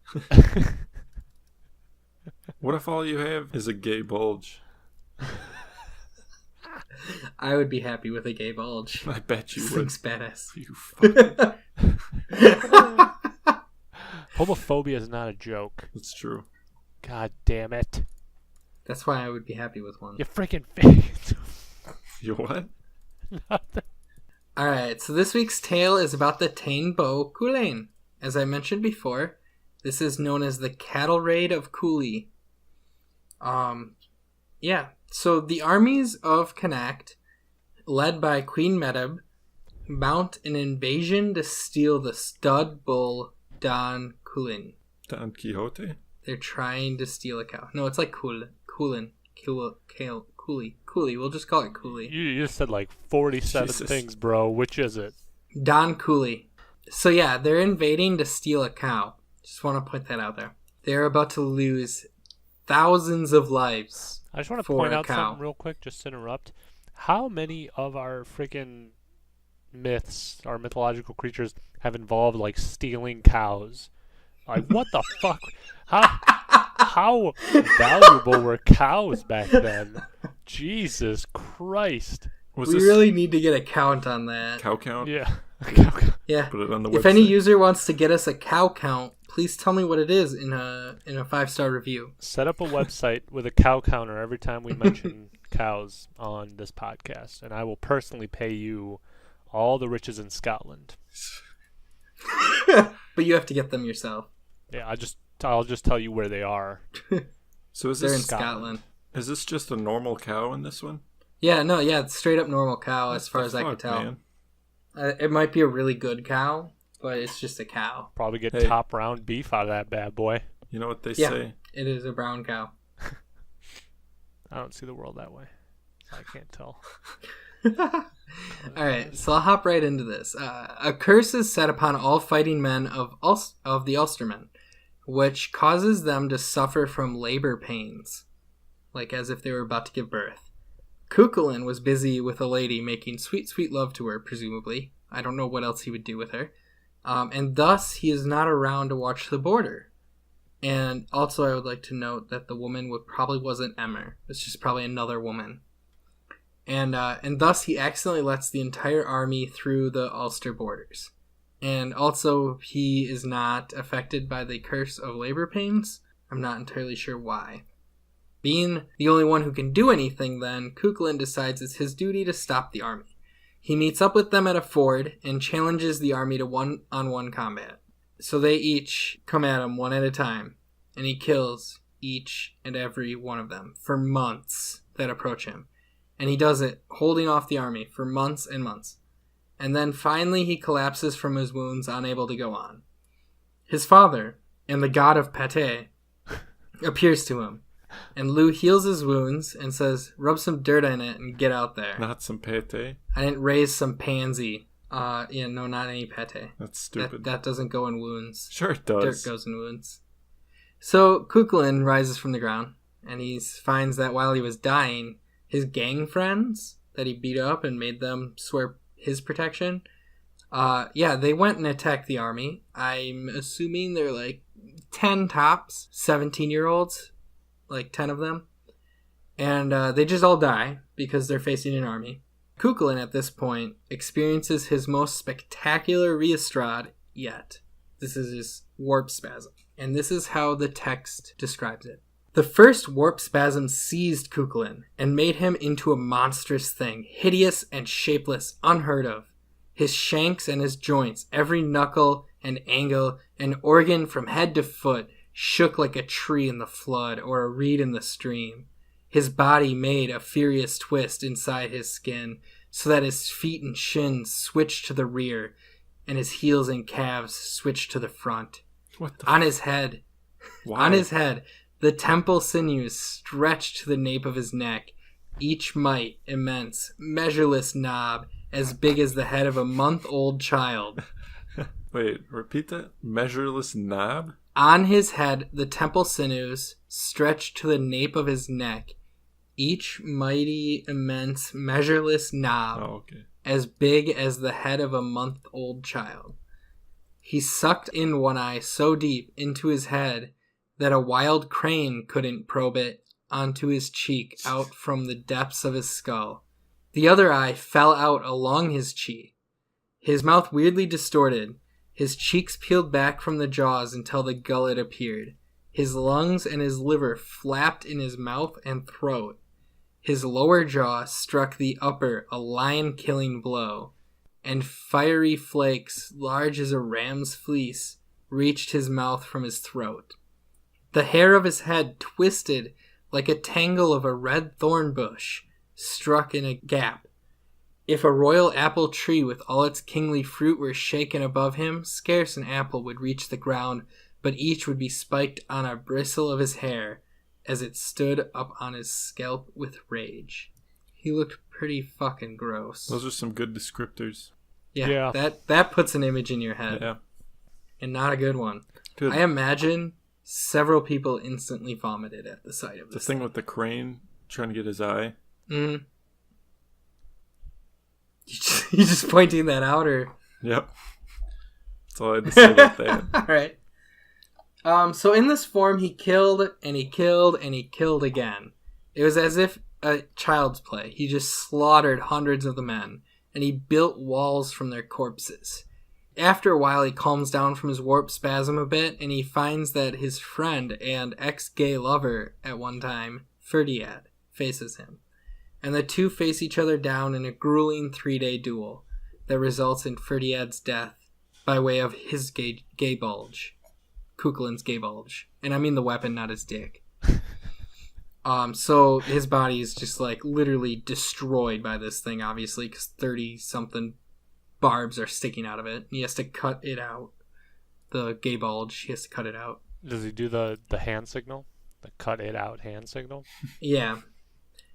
What if all you have is a gay bulge? I would be happy with a gay bulge. I bet you This would. thing's badass. You fucking... Homophobia is not a joke. It's true. God damn it. That's why I would be happy with one. You freaking faggot. You what? Nothing. Alright, so this week's tale is about the Cu Chulainn. As I mentioned before, this is known as the Cattle Raid of Cooley. Yeah, so the armies of Connacht, led by Queen Medb, mount an invasion to steal the stud bull Don Chulainn. Don Quixote? They're trying to steal a cow. No, it's like Cooley. We'll just call it Cooley. You just said like 47 Jesus. things, bro. Which is it? Don Cooley. So yeah, they're invading to steal a cow. Just want to put that out there. They're about to lose thousands of lives. I just want to For point a out cow. something real quick, just to interrupt. How many of our freaking myths, our mythological creatures, have involved like stealing cows? Like, what the fuck? How valuable were cows back then? Jesus Christ. Was We this really need to get a count on that. cow count? Yeah. Yeah. Put it on the website. If any user wants to get us a cow count, please tell me what it is in a 5-star review. Set up a website with a cow counter every time we mention cows on this podcast, and I will personally pay you all the riches in Scotland. But you have to get them yourself. Yeah, I'll just tell you where they are. So is They're in this Scotland. is this just a normal cow in this one? Yeah, no, yeah, it's straight up normal cow as far The as I could fuck, tell. man? It might be a really good cow, but it's just a cow. Probably get Hey. top round beef out of that bad boy. You know what they Yeah. say? It is a brown cow. I don't see the world that way. I can't tell. Alright, so I'll hop right into this. A curse is set upon all fighting men of the Ulstermen, which causes them to suffer from labor pains, like as if they were about to give birth. Cu Chulainn was busy with a lady making sweet, sweet love to her, presumably. I don't know what else he would do with her. And thus, he is not around to watch the border. And also, I would like to note that the woman probably wasn't Emmer. It's just probably another woman. And thus, he accidentally lets the entire army through the Ulster borders. And also, he is not affected by the curse of labor pains. I'm not entirely sure why. Being the only one who can do anything, then, Cu Chulainn decides it's his duty to stop the army. He meets up with them at a ford and challenges the army to one-on-one combat. So they each come at him one at a time, and he kills each and every one of them for months that approach him. And he does it holding off the army for months and months. And then finally he collapses from his wounds, unable to go on. His father, and the god of pate, appears to him. And Lou heals his wounds and says, rub some dirt in it and get out there. Not some pate. I didn't raise some pansy. Yeah, no, not any pate. That's stupid. That doesn't go in wounds. Sure it does. Dirt goes in wounds. So Cu Chulainn rises from the ground, and he finds that while he was dying, his gang friends that he beat up and made them swear his protection, they went and attacked the army. I'm assuming they're like 10 tops, 17-year-olds, like 10 of them. And they just all die because they're facing an army. Cu Chulainn at this point experiences his most spectacular reestrade yet. This is his warp spasm. And this is how the text describes it. The first warp spasm seized Cu Chulainn and made him into a monstrous thing, hideous and shapeless, unheard of. His shanks and his joints, every knuckle and angle and organ from head to foot, shook like a tree in the flood or a reed in the stream. His body made a furious twist inside his skin, so that his feet and shins switched to the rear, and his heels and calves switched to the front. What the On his head, Why? on his head, the temple sinews stretched to the nape of his neck, each mite immense, measureless knob, as big as the head of a month-old child. Wait, repeat that? Measureless knob? On his head, the temple sinews stretched to the nape of his neck, each mighty, immense, measureless knob, Oh, okay. as big as the head of a month-old child. He sucked in one eye so deep into his head that a wild crane couldn't probe it onto his cheek out from the depths of his skull. The other eye fell out along his cheek. His mouth weirdly distorted. His cheeks peeled back from the jaws until the gullet appeared. His lungs and his liver flapped in his mouth and throat. His lower jaw struck the upper a lion-killing blow, and fiery flakes, large as a ram's fleece, reached his mouth from his throat. The hair of his head twisted like a tangle of a red thorn bush, struck in a gap. If a royal apple tree with all its kingly fruit were shaken above him, scarce an apple would reach the ground, but each would be spiked on a bristle of his hair as it stood up on his scalp with rage. He looked pretty fucking gross. Those are some good descriptors. Yeah. That puts an image in your head. Yeah. And not a good one. Good. I imagine several people instantly vomited at the sight of The this thing with the crane trying to get his eye. You just pointing that out, or? Yep. That's all I had to say about that. All right. So in this form, he killed and he killed and he killed again. It was as if a child's play. He just slaughtered hundreds of the men, and he built walls from their corpses. After a while, he calms down from his warp spasm a bit, and he finds that his friend and ex-gay lover at one time, Ferdiad, faces him. And the two face each other down in a grueling 3-day duel that results in Ferdiad's death by way of his gay bulge. Cu Chulainn's gay bulge. And I mean the weapon, not his dick. So his body is just like literally destroyed by this thing, obviously, because 30-something barbs are sticking out of it. He has to cut it out. The gay bulge, he has to cut it out. Does he do the hand signal? The cut it out hand signal? Yeah.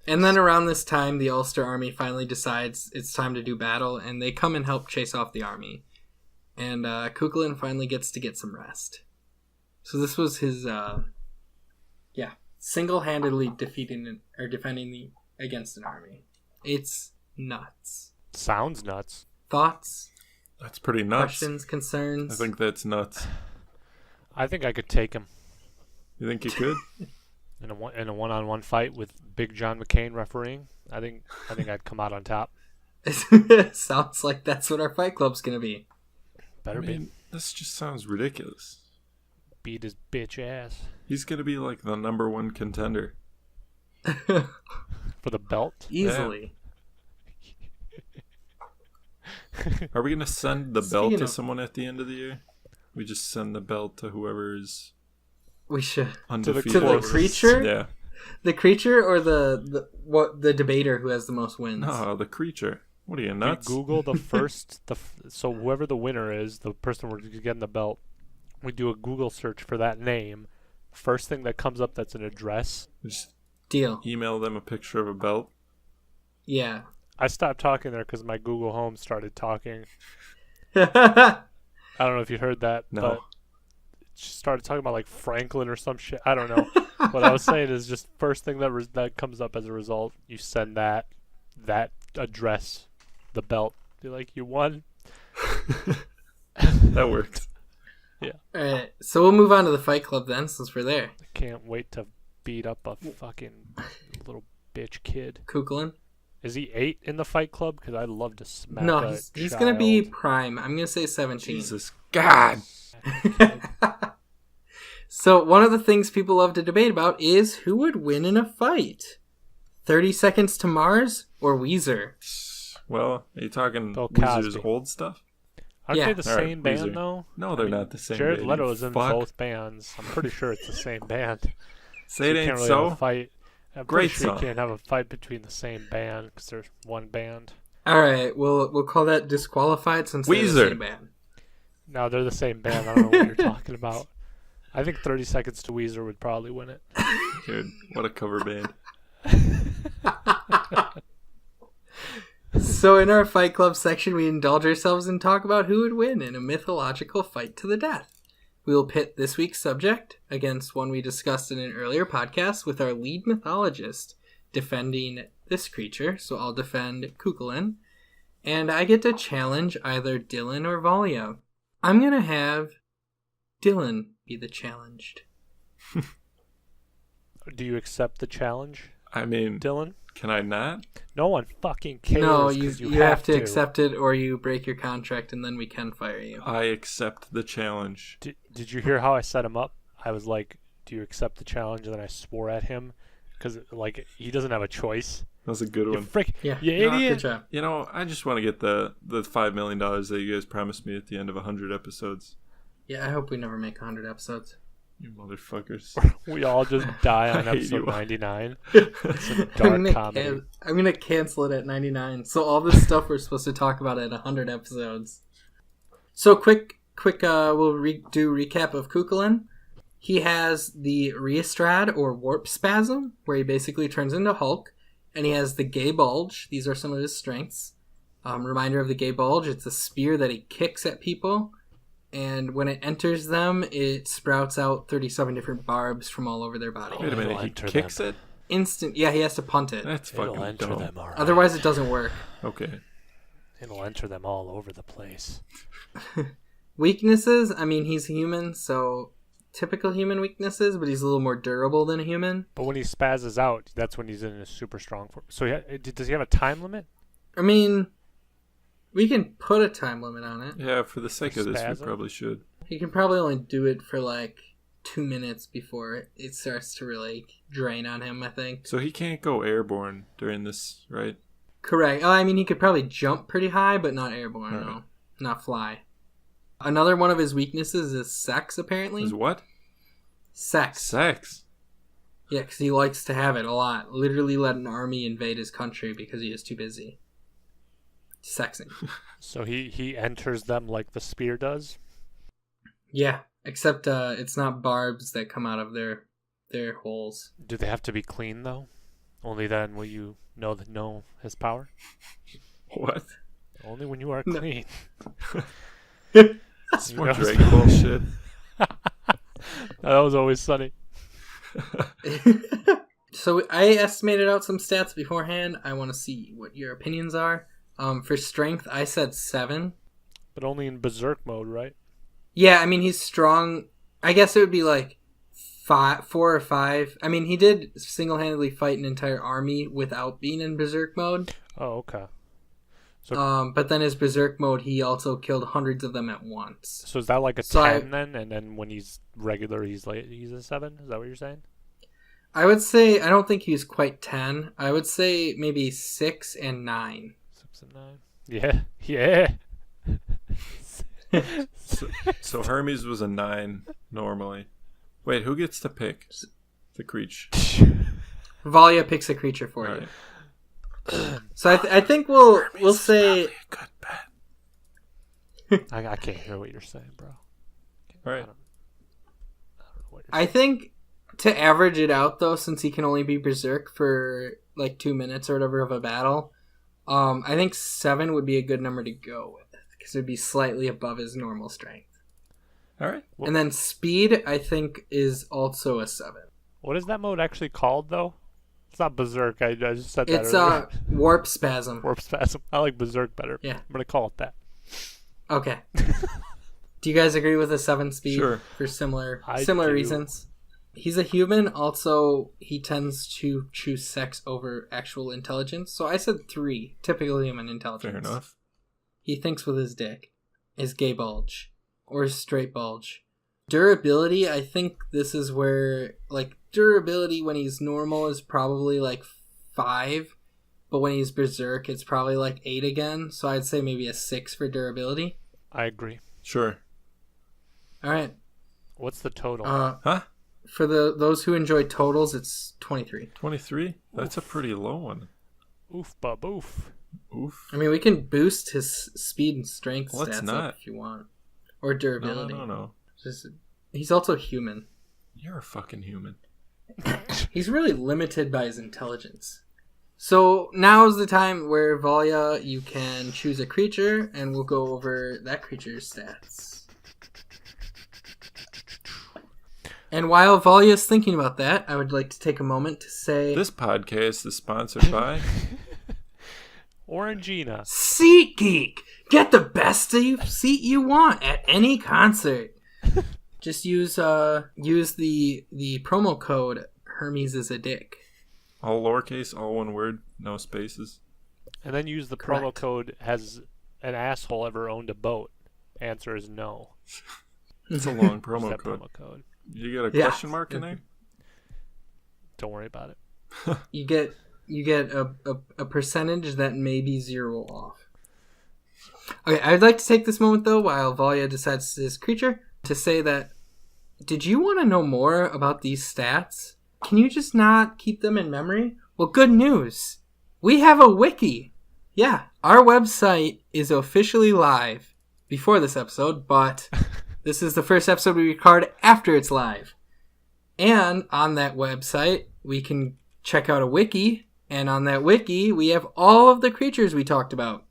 And then around this time, the Ulster army finally decides it's time to do battle, and they come and help chase off the army. And Cu Chulainn finally gets to get some rest. So this was his, single-handedly defending against an army. It's nuts. Sounds nuts. Thoughts? That's pretty nuts. Questions? Concerns? I think that's nuts. I think I could take him You think you could? in a one-on-one fight with Big John McCain refereeing. I think I'd come out on top. Sounds like that's what our fight club's gonna be. Better be. This just sounds ridiculous. Beat his bitch ass He's gonna be like the #1 contender. for the belt. Easily. Are we gonna send the belt Speaking to of- someone at the end of the year? We just send the belt to whoever is We should. undefeated. To the creature? Yeah. The creature or the debater who has the most wins? No, the creature. What are you, You nuts? Google the first, so whoever the winner is, the person we're getting the belt, we do a Google search for that name. First thing that comes up that's an address. Just Deal. email them a picture of a belt. Yeah. I stopped talking there because my Google Home started talking. I don't know if you heard that, No. but she started talking about like Franklin or some shit. I don't know. What I was saying is just first thing that comes up as a result, you send that address, the belt. Be like, you won. That worked. Yeah. All right, so we'll move on to the Fight Club then, since we're there. I can't wait to beat up a fucking little bitch kid. Cu Chulainn? Is he 8 in the Fight Club? Because I'd love to smack No, a he's child. gonna be prime. I'm gonna say 17. Jesus God. So one of the things people love to debate about is who would win in a fight. 30 Seconds to Mars or Weezer? Well, are you talking Bill Weezer's Cosby. old stuff? Aren't Yeah. they the All right, same band, Weezer. though? No, they're not the same Jared band, Leto you is in fuck. both bands. I'm pretty sure it's the same band. Say it you ain't can't really have so. a fight. I'm Great pretty sure song. you can't have a fight between the same band because there's one band. All right, we'll call that disqualified since they're the Weezer. same band. No, they're the same band. I don't know what you're talking about. I think 30 Seconds to Weezer would probably win it. Dude, what a cover band. So in our Fight Club section, we indulge ourselves and talk about who would win in a mythological fight to the death. We will pit this week's subject against one we discussed in an earlier podcast with our lead mythologist defending this creature. So I'll defend Cu Chulainn, and I get to challenge either Dylan or Valia. I'm going to have Dylan be the challenged. Do you accept the challenge, I mean, Dylan? can I not? No one fucking cares. No, 'cause you have to accept it or you break your contract and then we can fire you. I accept the challenge. Did you hear how I set him up? I was like, "Do you accept the challenge?" And then I swore at him because like he doesn't have a choice. That was a good You one. frick, Yeah, you no, idiot! good job. You know, I just want to get the $5 million that you guys promised me at the end of 100 episodes. Yeah, I hope we never make 100 episodes. You motherfuckers. We all just die on I hate episode you. 99. It's a dark comedy. I'm gonna cancel it at 99. So all this stuff we're supposed to talk about at 100 episodes. So quick, we'll do recap of Cu Chulainn. He has the Rheastrad or Warp Spasm, where he basically turns into Hulk, and he has the Gay Bulge. These are some of his strengths. Reminder of the Gay Bulge: it's a spear that he kicks at people, and when it enters them, it sprouts out 37 different barbs from all over their body. Wait a minute, It'll he enter kicks them. it? Instant, yeah, he has to punt it. That's It'll fucking enter dumb. them, all right. Otherwise, it doesn't work. Okay. It'll enter them all over the place. Weaknesses, I mean, he's human, so typical human weaknesses, but he's a little more durable than a human. But when he spazzes out, that's when he's in a super strong form. So does he have a time limit? I mean, we can put a time limit on it. Yeah, for the sake of this, Spasm? we probably should. You can probably only do it for like 2 minutes before it starts to really drain on him, I think. So he can't go airborne during this, right? Correct. I mean, he could probably jump pretty high, but not airborne, Right. no. Not fly. Another one of his weaknesses is sex, apparently. Is what? Sex. Sex. Yeah, because he likes to have it a lot. Literally let an army invade his country because he is too busy sexing. So he enters them like the spear does? Yeah, except it's not barbs that come out of their holes. Do they have to be clean, though? Only then will you know his power? What? Only when you are No. clean. That's You more know- Dragon Ball shit. That was always sunny. So I estimated out some stats beforehand. I want to see what your opinions are. For strength, I said 7. But only in berserk mode, right? Yeah, I mean, he's strong. I guess it would be like 4 or 5. I mean, he did single-handedly fight an entire army without being in berserk mode. Oh, okay. So, But then his berserk mode, he also killed hundreds of them at once. so is that like a So 10 then? And then when he's regular, he's a 7? Is that what you're saying? I would say, I don't think he was quite 10. I would say maybe 6 and 9. 6 and 9. Yeah. Yeah. So Hermes was a 9 normally. Wait, who gets to pick the creature? Valia picks a creature for All you. right. So I think we'll say... Good bet. I can't hear what you're saying, bro. All right. I don't know what you're I think to average it out, though, since he can only be berserk for like 2 minutes or whatever of a battle, I think 7 would be a good number to go with because it would be slightly above his normal strength. All right. And then speed, I think, is also a 7. What is that mode actually called, though? It's not berserk. I just said that It's earlier. warp spasm. Warp spasm. I like berserk better. Yeah. I'm gonna call it that. Okay. Do you guys agree with a 7 speed? Sure. For similar I do. reasons? He's a human. Also, he tends to choose sex over actual intelligence. So I said 3. Typical human intelligence. Fair enough. He thinks with his dick. His gay bulge. Or his straight bulge. Durability, I think this is where, like, durability when he's normal is probably like 5. But when he's berserk, it's probably like 8 again. So I'd say maybe a 6 for durability. I agree. Sure. All right. What's the total? Huh? For those who enjoy totals, it's 23. 23? That's a pretty low one. Oof, boof. Oof. I mean, we can boost his speed and strength Let's stats not. up if you want. Or durability. No. He's also human. You're a fucking human. He's really limited by his intelligence. So now's the time where, Valya, you can choose a creature, and we'll go over that creature's stats. And while Valya's thinking about that, I would like to take a moment to say... This podcast is sponsored by... Orangina. SeatGeek! Get the best seat you want at any concert. Just use the promo code Hermes is a dick. All lowercase, all one word, no spaces. And then use the Correct. promo code, has an asshole ever owned a boat? Answer is no. It's a long Use promo that code. promo code. You got a Yeah. question mark in there? Don't worry about it. You get a percentage that may be 0 off. Okay, I'd like to take this moment, though, while Valya decides his creature, to say that, did you want to know more about these stats? Can you just not keep them in memory? Well, good news. We have a wiki. Yeah, our website is officially live before this episode, but this is the first episode we record after it's live. And on that website, we can check out a wiki, and on that wiki, we have all of the creatures we talked about.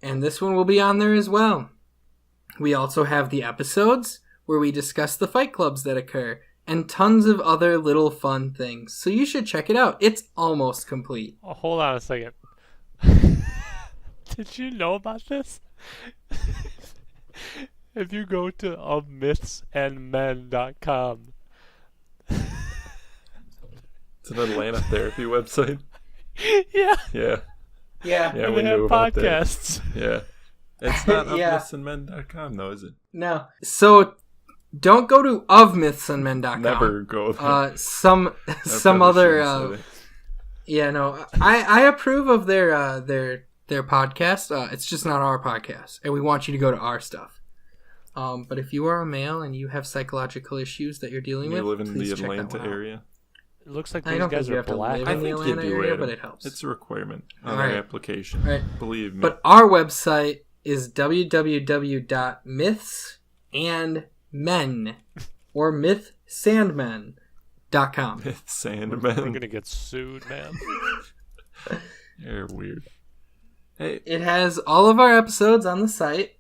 And this one will be on there as well. We also have the episodes where we discuss the fight clubs that occur, and tons of other little fun things. So you should check it out. It's almost complete. Oh, hold on a second. Did you know about this? If you go to mythsandmen.com. It's an Atlanta therapy website. Yeah. Yeah. Yeah. Yeah, And we they knew have about that. podcasts. Yeah. It's not Yeah. upmythsandmen.com though, is it? No. So don't go to ofmythsandmen.com. Never go there. Some Probably other shouldn't say yeah, no. I approve of their podcast. It's just not our podcast, and we want you to go to our stuff. But if you are a male and you have psychological issues that you're dealing that. You with, live in please the check that Atlanta one out. area. It looks like I these don't guys think you are have to black. live I in the think you Atlanta do, area, Adam. but it helps. It's a requirement on Alright. our application. Alright. Believe me. But our website is www.mythsandmen or mythsandmen.com. We're Sandman. gonna get sued, man. You're weird. Hey, It has all of our episodes on the site.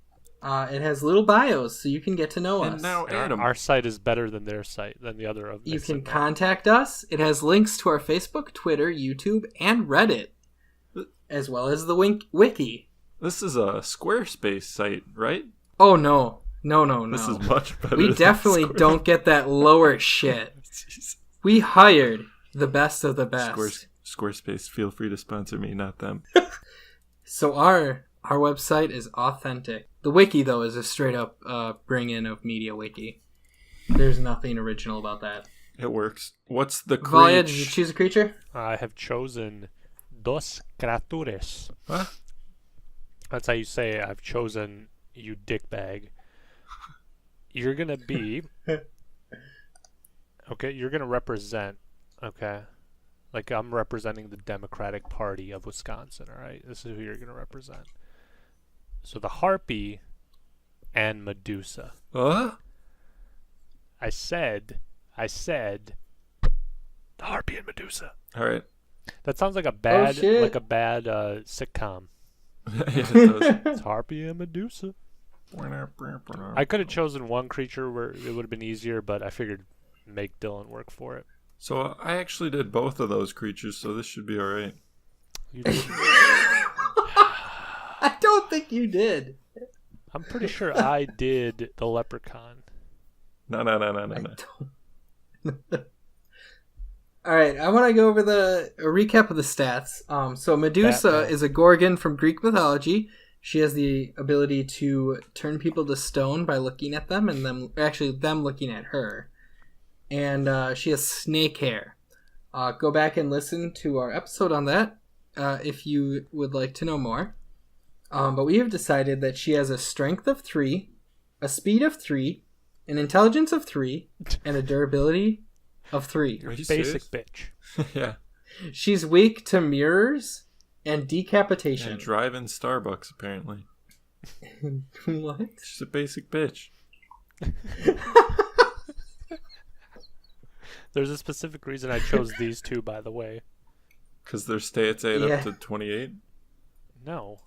It has little bios, so you can get to know and us. now Adam. Our site is better than their site, than the other of You Myths can and Men. contact us. It has links to our Facebook, Twitter, YouTube, and Reddit, as well as the wiki. This is a Squarespace site, right? Oh, no. No. This is much better. We than definitely Square- don't get that lower shit. Jeez. We hired the best of the best. Squarespace, feel free to sponsor me, not them. So our website is authentic. The wiki, though, is a straight up bring-in of Media Wiki. There's nothing original about that. It works. What's the Valya, did you creature? choose a creature? I have chosen dos criaturas. Huh? That's how you say I've chosen, you dickbag. You're gonna be okay. You're gonna represent. Okay, like I'm representing the Democratic Party of Wisconsin. All right, this is who you're gonna represent. So the Harpy and Medusa. Huh? I said, the Harpy and Medusa. All right. That sounds like a bad, shit. sitcom. Yeah, it does. It's Harpy and Medusa. I could have chosen one creature where it would have been easier, but I figured make Dylan work for it. So I actually did both of those creatures, so this should be all right. You did. I don't think you did. I'm pretty sure I did the leprechaun. No. All right, I want to go over a recap of the stats. So Medusa Batman. is a Gorgon from Greek mythology. She has the ability to turn people to stone by looking at them, and them looking at her. And she has snake hair. Go back and listen to our episode on that if you would like to know more. But we have decided that she has a strength of 3, a speed of 3, an intelligence of 3, and a durability of 3. Are you Basic serious? bitch. Yeah. She's weak to mirrors and decapitation. And driving Starbucks, apparently. What? She's a basic bitch. There's a specific reason I chose these two, by the way. Because their stats add Yeah. up to 28? No.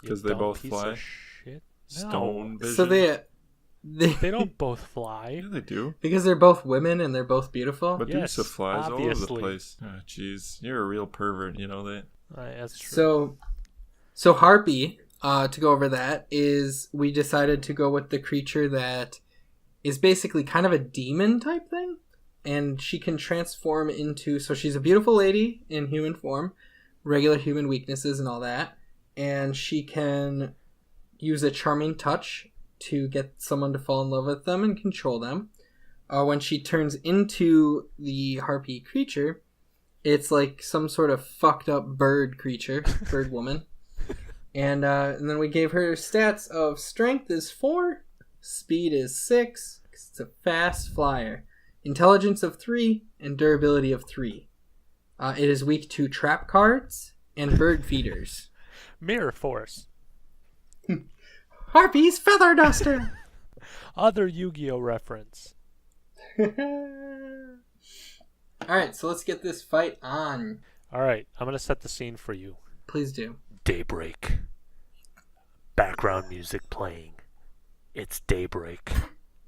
You Because they dumb both piece fly? of shit. No. Stone vision? So they They don't both fly. Yeah, they do. because they're both women and they're both beautiful. Medusa Yes, flies all over the obviously. place. Oh, jeez. You're a real pervert, you know that? That's true. So Harpy, to go over that, is we decided to go with the creature that is basically kind of a demon type thing. And she can transform into... So she's a beautiful lady in human form, regular human weaknesses and all that. And she can use a charming touch to get someone to fall in love with them and control them. When she turns into the Harpy creature, it's like some sort of fucked up bird creature, bird woman. And then we gave her stats of strength is 4, speed is 6, 'cause it's a fast flyer, intelligence of 3, and durability of 3. It is weak to trap cards and bird feeders. Mirror Force. Harpy's feather duster! Other Yu-Gi-Oh reference. Alright, so let's get this fight on. Alright, I'm going to set the scene for you. Please do. Daybreak. Background music playing. It's daybreak.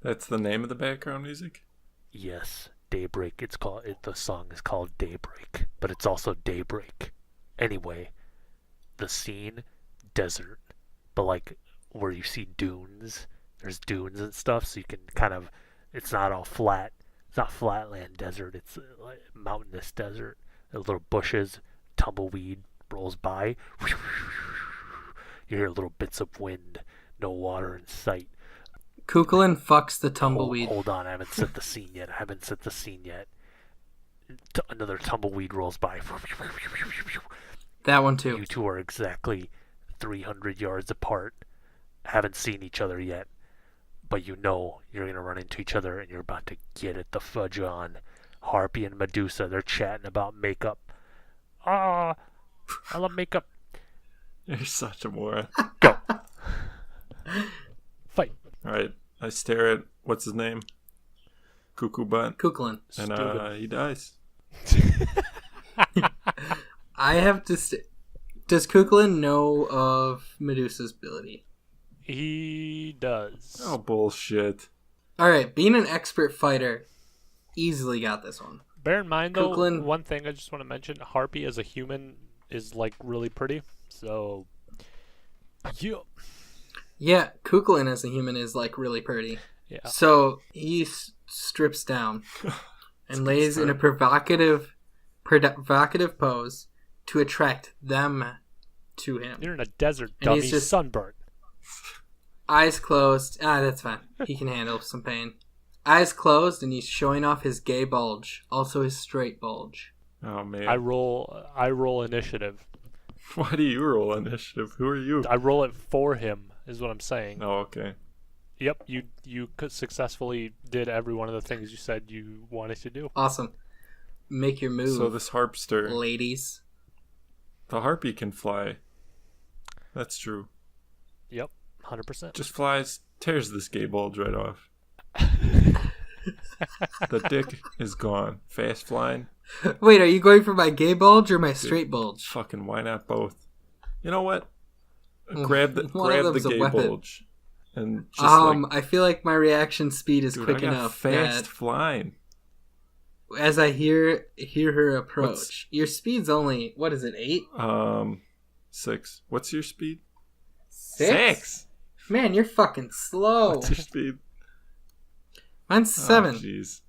That's the name of the background music? Yes, daybreak. The song is called Daybreak, but it's also daybreak. Anyway, the scene, desert, but like where you see dunes. There's dunes and stuff, so you can kind of. It's not all flat. It's not flatland desert. It's like mountainous desert. There's little bushes, tumbleweed rolls by. You hear little bits of wind. No water in sight. Cu Chulainn fucks the tumbleweed. Hold on, I haven't set the scene yet. Another tumbleweed rolls by. That one too. You two are exactly 300 yards apart. Haven't seen each other yet. But you know you're going to run into each other and you're about to get it the fudge on. Harpy and Medusa, they're chatting about makeup. I love makeup. You're such a moron. Go. Fight. Alright, I stare at, what's his name? Cuckoo Butt. Cu Chulainn. And Stupid. he dies. I have to does Cu Chulainn know of Medusa's ability? He does. Oh, bullshit. Alright, being an expert fighter, easily got this one. Bear in mind, though, Cu Chulainn- one thing I just want to mention, Harpy as a human is, like, really pretty. So, Yeah, Cu Chulainn as a human is like really pretty. yeah. So he strips down and lays in a provocative pose to attract them to him. You're in a desert, And dummy. he's just- Sunburnt. Eyes closed. That's fine. He can handle some pain. Eyes closed, and he's showing off his gay bulge, also his straight bulge. Oh, man. I roll initiative. Why do you roll initiative? Who are you? I roll it for him, is what I'm saying. Oh, okay. Yep, you successfully did every one of the things you said you wanted to do. Awesome. Make your move, So this harpster, ladies. the harpy can fly. That's true. Yep, 100%. Just flies, tears this gay bulge right off. The dick is gone. Fast flying. Wait, are you going for my gay bulge or my straight bulge? Fucking why not both? You know what? Grab the One of them's a gay weapon. bulge. And just like, I feel like my reaction speed is dude, quick I got enough fast that flying. as I hear her approach, your speed's only, what is it, 8? 6. What's your speed? 6? Man, you're fucking slow. What's your speed? Mine's 7. Oh, jeez.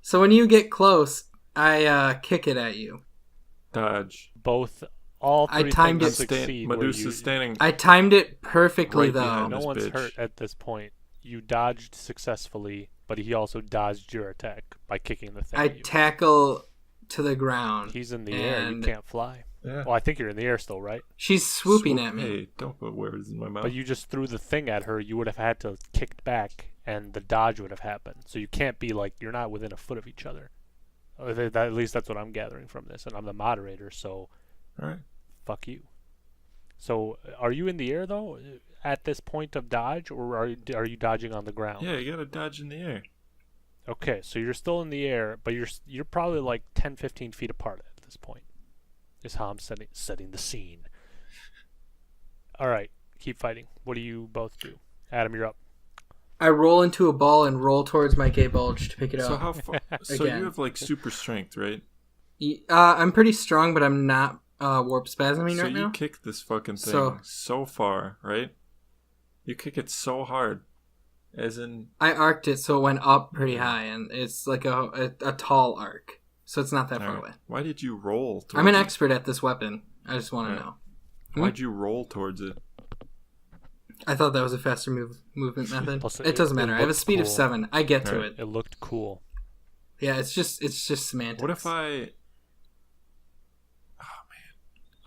So when you get close, I kick it at you. Dodge. All I three timed things it. succeed. where Medusa's you- standing. I timed it perfectly, Right though. behind No this one's bitch. hurt at this point. You dodged successfully, but he also dodged your attack by kicking the thing I at you. tackle to the ground. He's in the air. You and can't fly. Yeah. Well, I think you're in the air still, right? She's swooping Swoop- at me. Hey, don't put words in my mouth. But you just threw the thing at her. You would have had to kick back, and the dodge would have happened. So you can't be like you're not within a foot of each other. At least that's what I'm gathering from this, and I'm the moderator, so All right. fuck you. So are you in the air though at this point of dodge, or are you dodging on the ground? Yeah, you gotta dodge in the air. Okay, so you're still in the air, but you're probably like 10, 15 feet apart at this point. Is how I'm setting the scene. All right, keep fighting. What do you both do? Adam, you're up. I roll into a ball and roll towards my gay bulge to pick it So up. how far? So Again. you have like super strength, right? I'm pretty strong, but I'm not warp spasming So right you now. kick this fucking thing So- so far, right? You kick it so hard, as in I arced it so it went up pretty high, and it's like a tall arc, so it's not that far Alright. away. Why did you roll? Towards I'm an it? expert at this weapon. I just want to Alright. know. Why'd you roll towards it? I thought that was a faster movement method. Plus, It doesn't matter. I have a looked speed of cool. 7. I get to Alright. it. It looked cool. Yeah, it's just semantics. What if I? Oh man,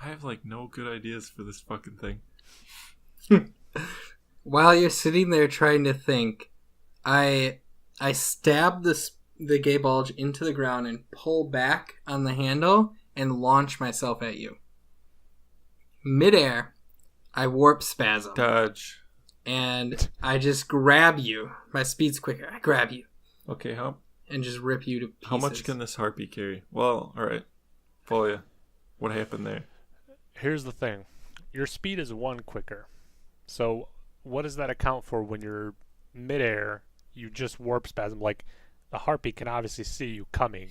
I have like no good ideas for this fucking thing. While you're sitting there trying to think, I stab the gay bulge into the ground and pull back on the handle and launch myself at you. Midair, I warp spasm Dodge. and I just grab you. My speed's quicker. I grab you Okay, how and just rip you to pieces. how much can this harpy carry? Well, all right, follow ya. What happened there? Here's the thing. Your speed is 1 quicker. So what does that account for when you're midair? You just warp spasm. Like, the harpy can obviously see you coming.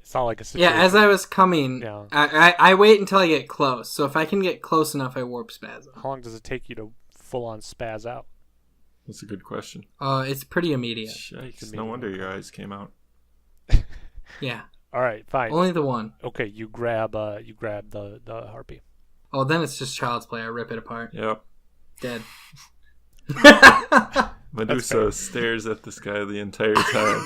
It's not like a situation. Yeah, as I was coming, Yeah. I wait until I get close. So if I can get close enough, I warp spasm. How long does it take you to full-on spaz out? That's a good question. It's pretty immediate. Yikes! No wonder your eyes came out. Yeah, All right, fine. only the one. Okay, you grab the harpy. Oh, then it's just child's play. I rip it apart. Yep. Dead. Medusa stares at this guy the entire time.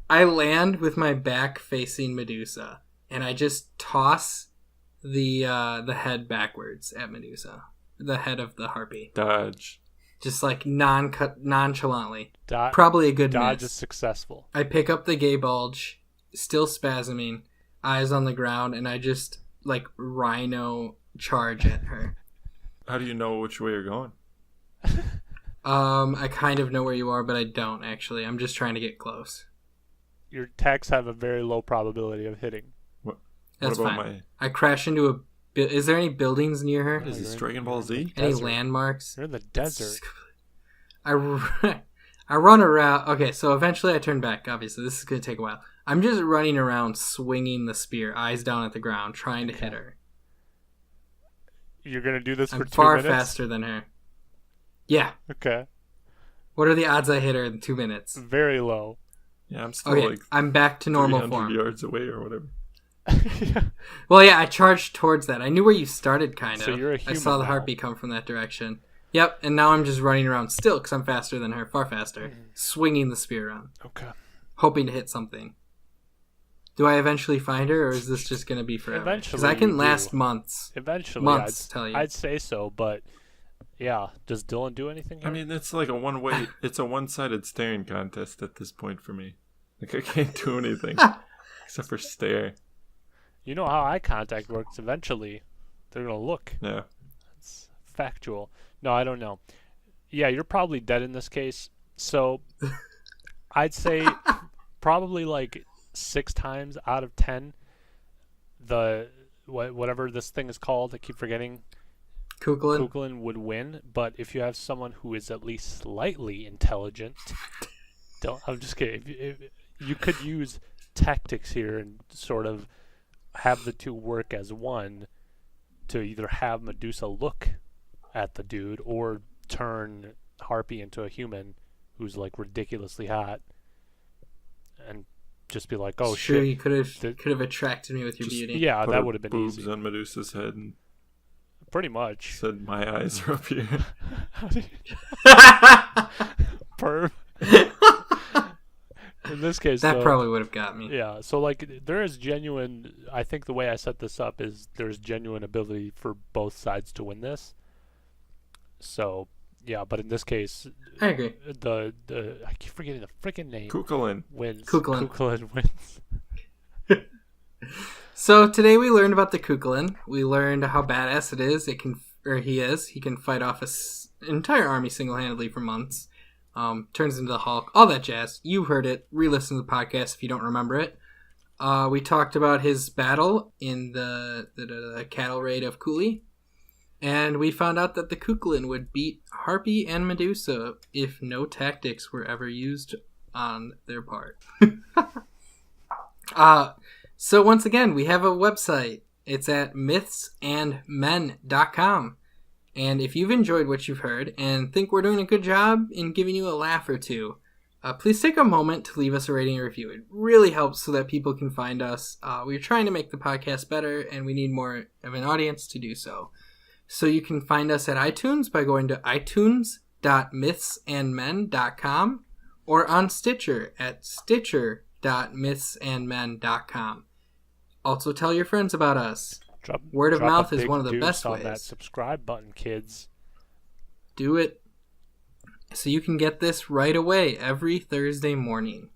I land with my back facing Medusa, and I just toss the head backwards at Medusa, the head of the harpy, Dodge. just like nonchalantly. Do- Probably a good Dodge is miss. successful. I pick up the gay bulge, still spasming, eyes on the ground, and I just like rhino charge at her. How do you know which way you're going? I kind of know where you are, but I don't actually. I'm just trying to get close. Your attacks have a very low probability of hitting. That's what about fine. I crash into a. Is there any buildings near her? What is you're this, in- Dragon Ball Z? Any desert. landmarks? You're in the desert. I run around. Okay, so eventually I turn back. Obviously, this is going to take a while. I'm just running around swinging the spear, eyes down at the ground, trying to hit her. You're gonna do this for I'm 2 far minutes? faster than her. Yeah. Okay. What are the odds I hit her in 2 minutes? Very low. Yeah, I'm still Okay, like I'm back to normal 300 form. yards away or whatever. Well, yeah, I charged towards that. I knew where you started, kind of. So you're a I human saw the now. harpy come from that direction. Yep, and now I'm just running around still because I'm faster than her, far faster, swinging the spear around, Okay. hoping to hit something. Do I eventually find her, or is this just going to be forever? Because Eventually I can you last do. months. Eventually, Months, tell you. I'd say so, but yeah. Does Dylan do anything? I here? mean, it's like a one-way. It's a one-sided staring contest at this point for me. Like I can't do anything except for stare. You know how eye contact works. Eventually, they're gonna look. Yeah. It's factual. No, I don't know. Yeah, you're probably dead in this case. So, I'd say probably like 6 times out of 10, the whatever this thing is called, I keep forgetting. Ku Chulainn? Kukulin would win, but if you have someone who is at least slightly intelligent, I'm just kidding. If you could use tactics here and sort of have the two work as one to either have Medusa look at the dude, or turn Harpy into a human who's like ridiculously hot, and just be like, "Oh Sure, shit!" you could have attracted me with your Just beauty. Yeah, Put that her would have been boobs easy. on Medusa's head and Pretty much. said, "My eyes are up here." Perv. In this case, That though, probably would have got me. yeah. So like, there is genuine. I think the way I set this up is there's genuine ability for both sides to win this. So yeah, but in this case, I agree. the I keep forgetting the freaking name. Cu Chulainn. Wins. Cu Chulainn. Cu Chulainn wins. So today we learned about the Cu Chulainn. We learned how badass it is. He is. He can fight off an entire army single-handedly for months. Turns into the Hulk. All that jazz. You heard it. Re-listen to the podcast if you don't remember it. We talked about his battle in the cattle raid of Cooley. And we found out that the Cu Chulainn would beat Harpy and Medusa if no tactics were ever used on their part. So once again, we have a website. It's at mythsandmen.com. And if you've enjoyed what you've heard and think we're doing a good job in giving you a laugh or two, please take a moment to leave us a rating or review. It really helps so that people can find us. We're trying to make the podcast better, and we need more of an audience to do so. So you can find us at iTunes by going to itunes.mythsandmen.com or on Stitcher at stitcher.mythsandmen.com. Also tell your friends about us. Word of mouth is one of the best ways. On that subscribe button, kids. Do it so you can get this right away every Thursday morning.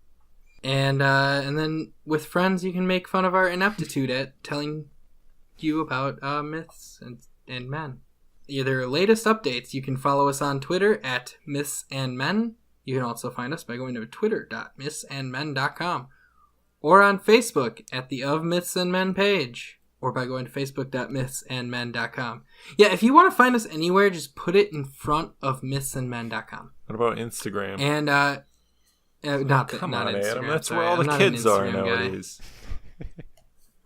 And then with friends, you can make fun of our ineptitude at telling you about myths and men. Their latest updates, you can follow us on Twitter at mythsandmen. You can also find us by going to twitter.mythsandmen.com or on Facebook at the Of Myths and Men page, or by going to facebook.mythsandmen.com. Yeah, if you want to find us anywhere, just put it in front of mythsandmen.com. What about Instagram? And Come not on, Instagram. Adam. That's Sorry, where all I'm the not an kids are Instagram guy. nowadays.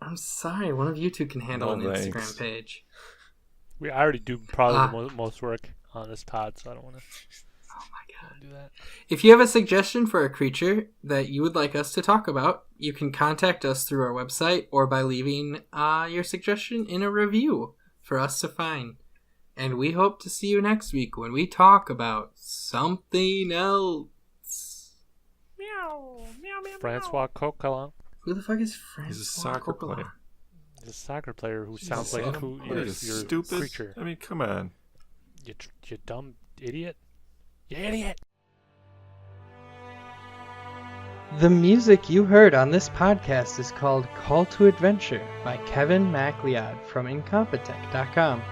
I'm sorry, one of you two can handle No, an thanks. Instagram page. I already do probably the most work on this pod, so I don't want to. Oh my god. Do that. If you have a suggestion for a creature that you would like us to talk about, you can contact us through our website or by leaving your suggestion in a review for us to find. And we hope to see you next week when we talk about something else. Meow, meow, meow. Francois Coquelin. Who the fuck is Francois? He's a soccer Coquelin? player. The soccer player who Jesus, sounds like Adam. your Stupid. creature. I mean, come on. You dumb idiot. You idiot. The music you heard on this podcast is called Call to Adventure by Kevin MacLeod from Incompetech.com.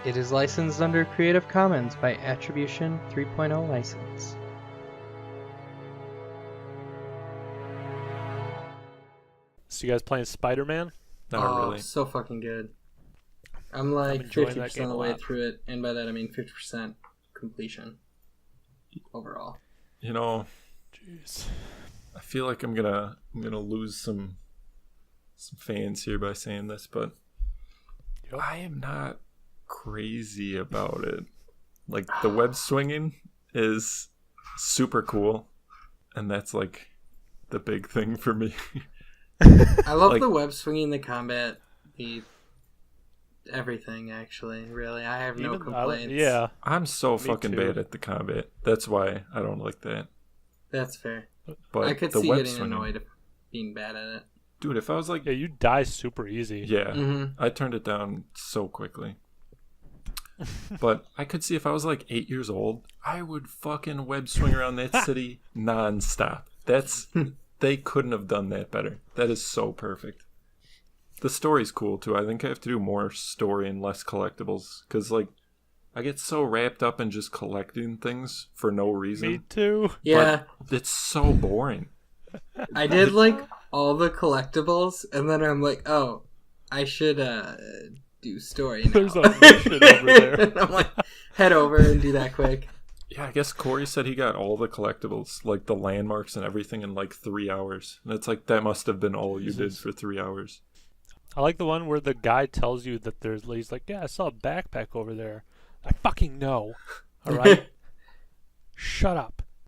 It is licensed under Creative Commons by Attribution 3.0 license. So you guys playing Spider-Man? Not really. So fucking good. I'm like enjoying 50% that game of the a way lot. through it, and by that I mean 50% completion overall. You know, Jeez. I feel like I'm gonna lose some fans here by saying this, but Yep. I am not crazy about it. Like, the web swinging is super cool, and that's like the big thing for me. I love Like- the web swinging, the combat, the everything. Actually, really, I have no complaints. Yeah. I'm so Me fucking too. bad at the combat. That's why I don't like that. That's fair. But I could the see web getting swinging, annoyed of being bad at it. dude. If I was like, Yeah, you die super easy. yeah, Mm-hmm. I turned it down so quickly. But I could see if I was like 8 years old, I would fucking web swing around that city nonstop. They couldn't have done that better. That is so perfect. The story's cool too. I think I have to do more story and less collectibles, because like I get so wrapped up in just collecting things for no reason. Me too. Yeah, But it's so boring. I did like all the collectibles, and then I'm like, oh, I should do story now. There's a mission over there. And I'm like, head over and do that quick. Yeah, I guess Corey said he got all the collectibles, like the landmarks and everything, in like 3 hours. And it's like, that must have been all you did for 3 hours. I like the one where the guy tells you that he's like, yeah, I saw a backpack over there. I fucking know. All right? Shut up.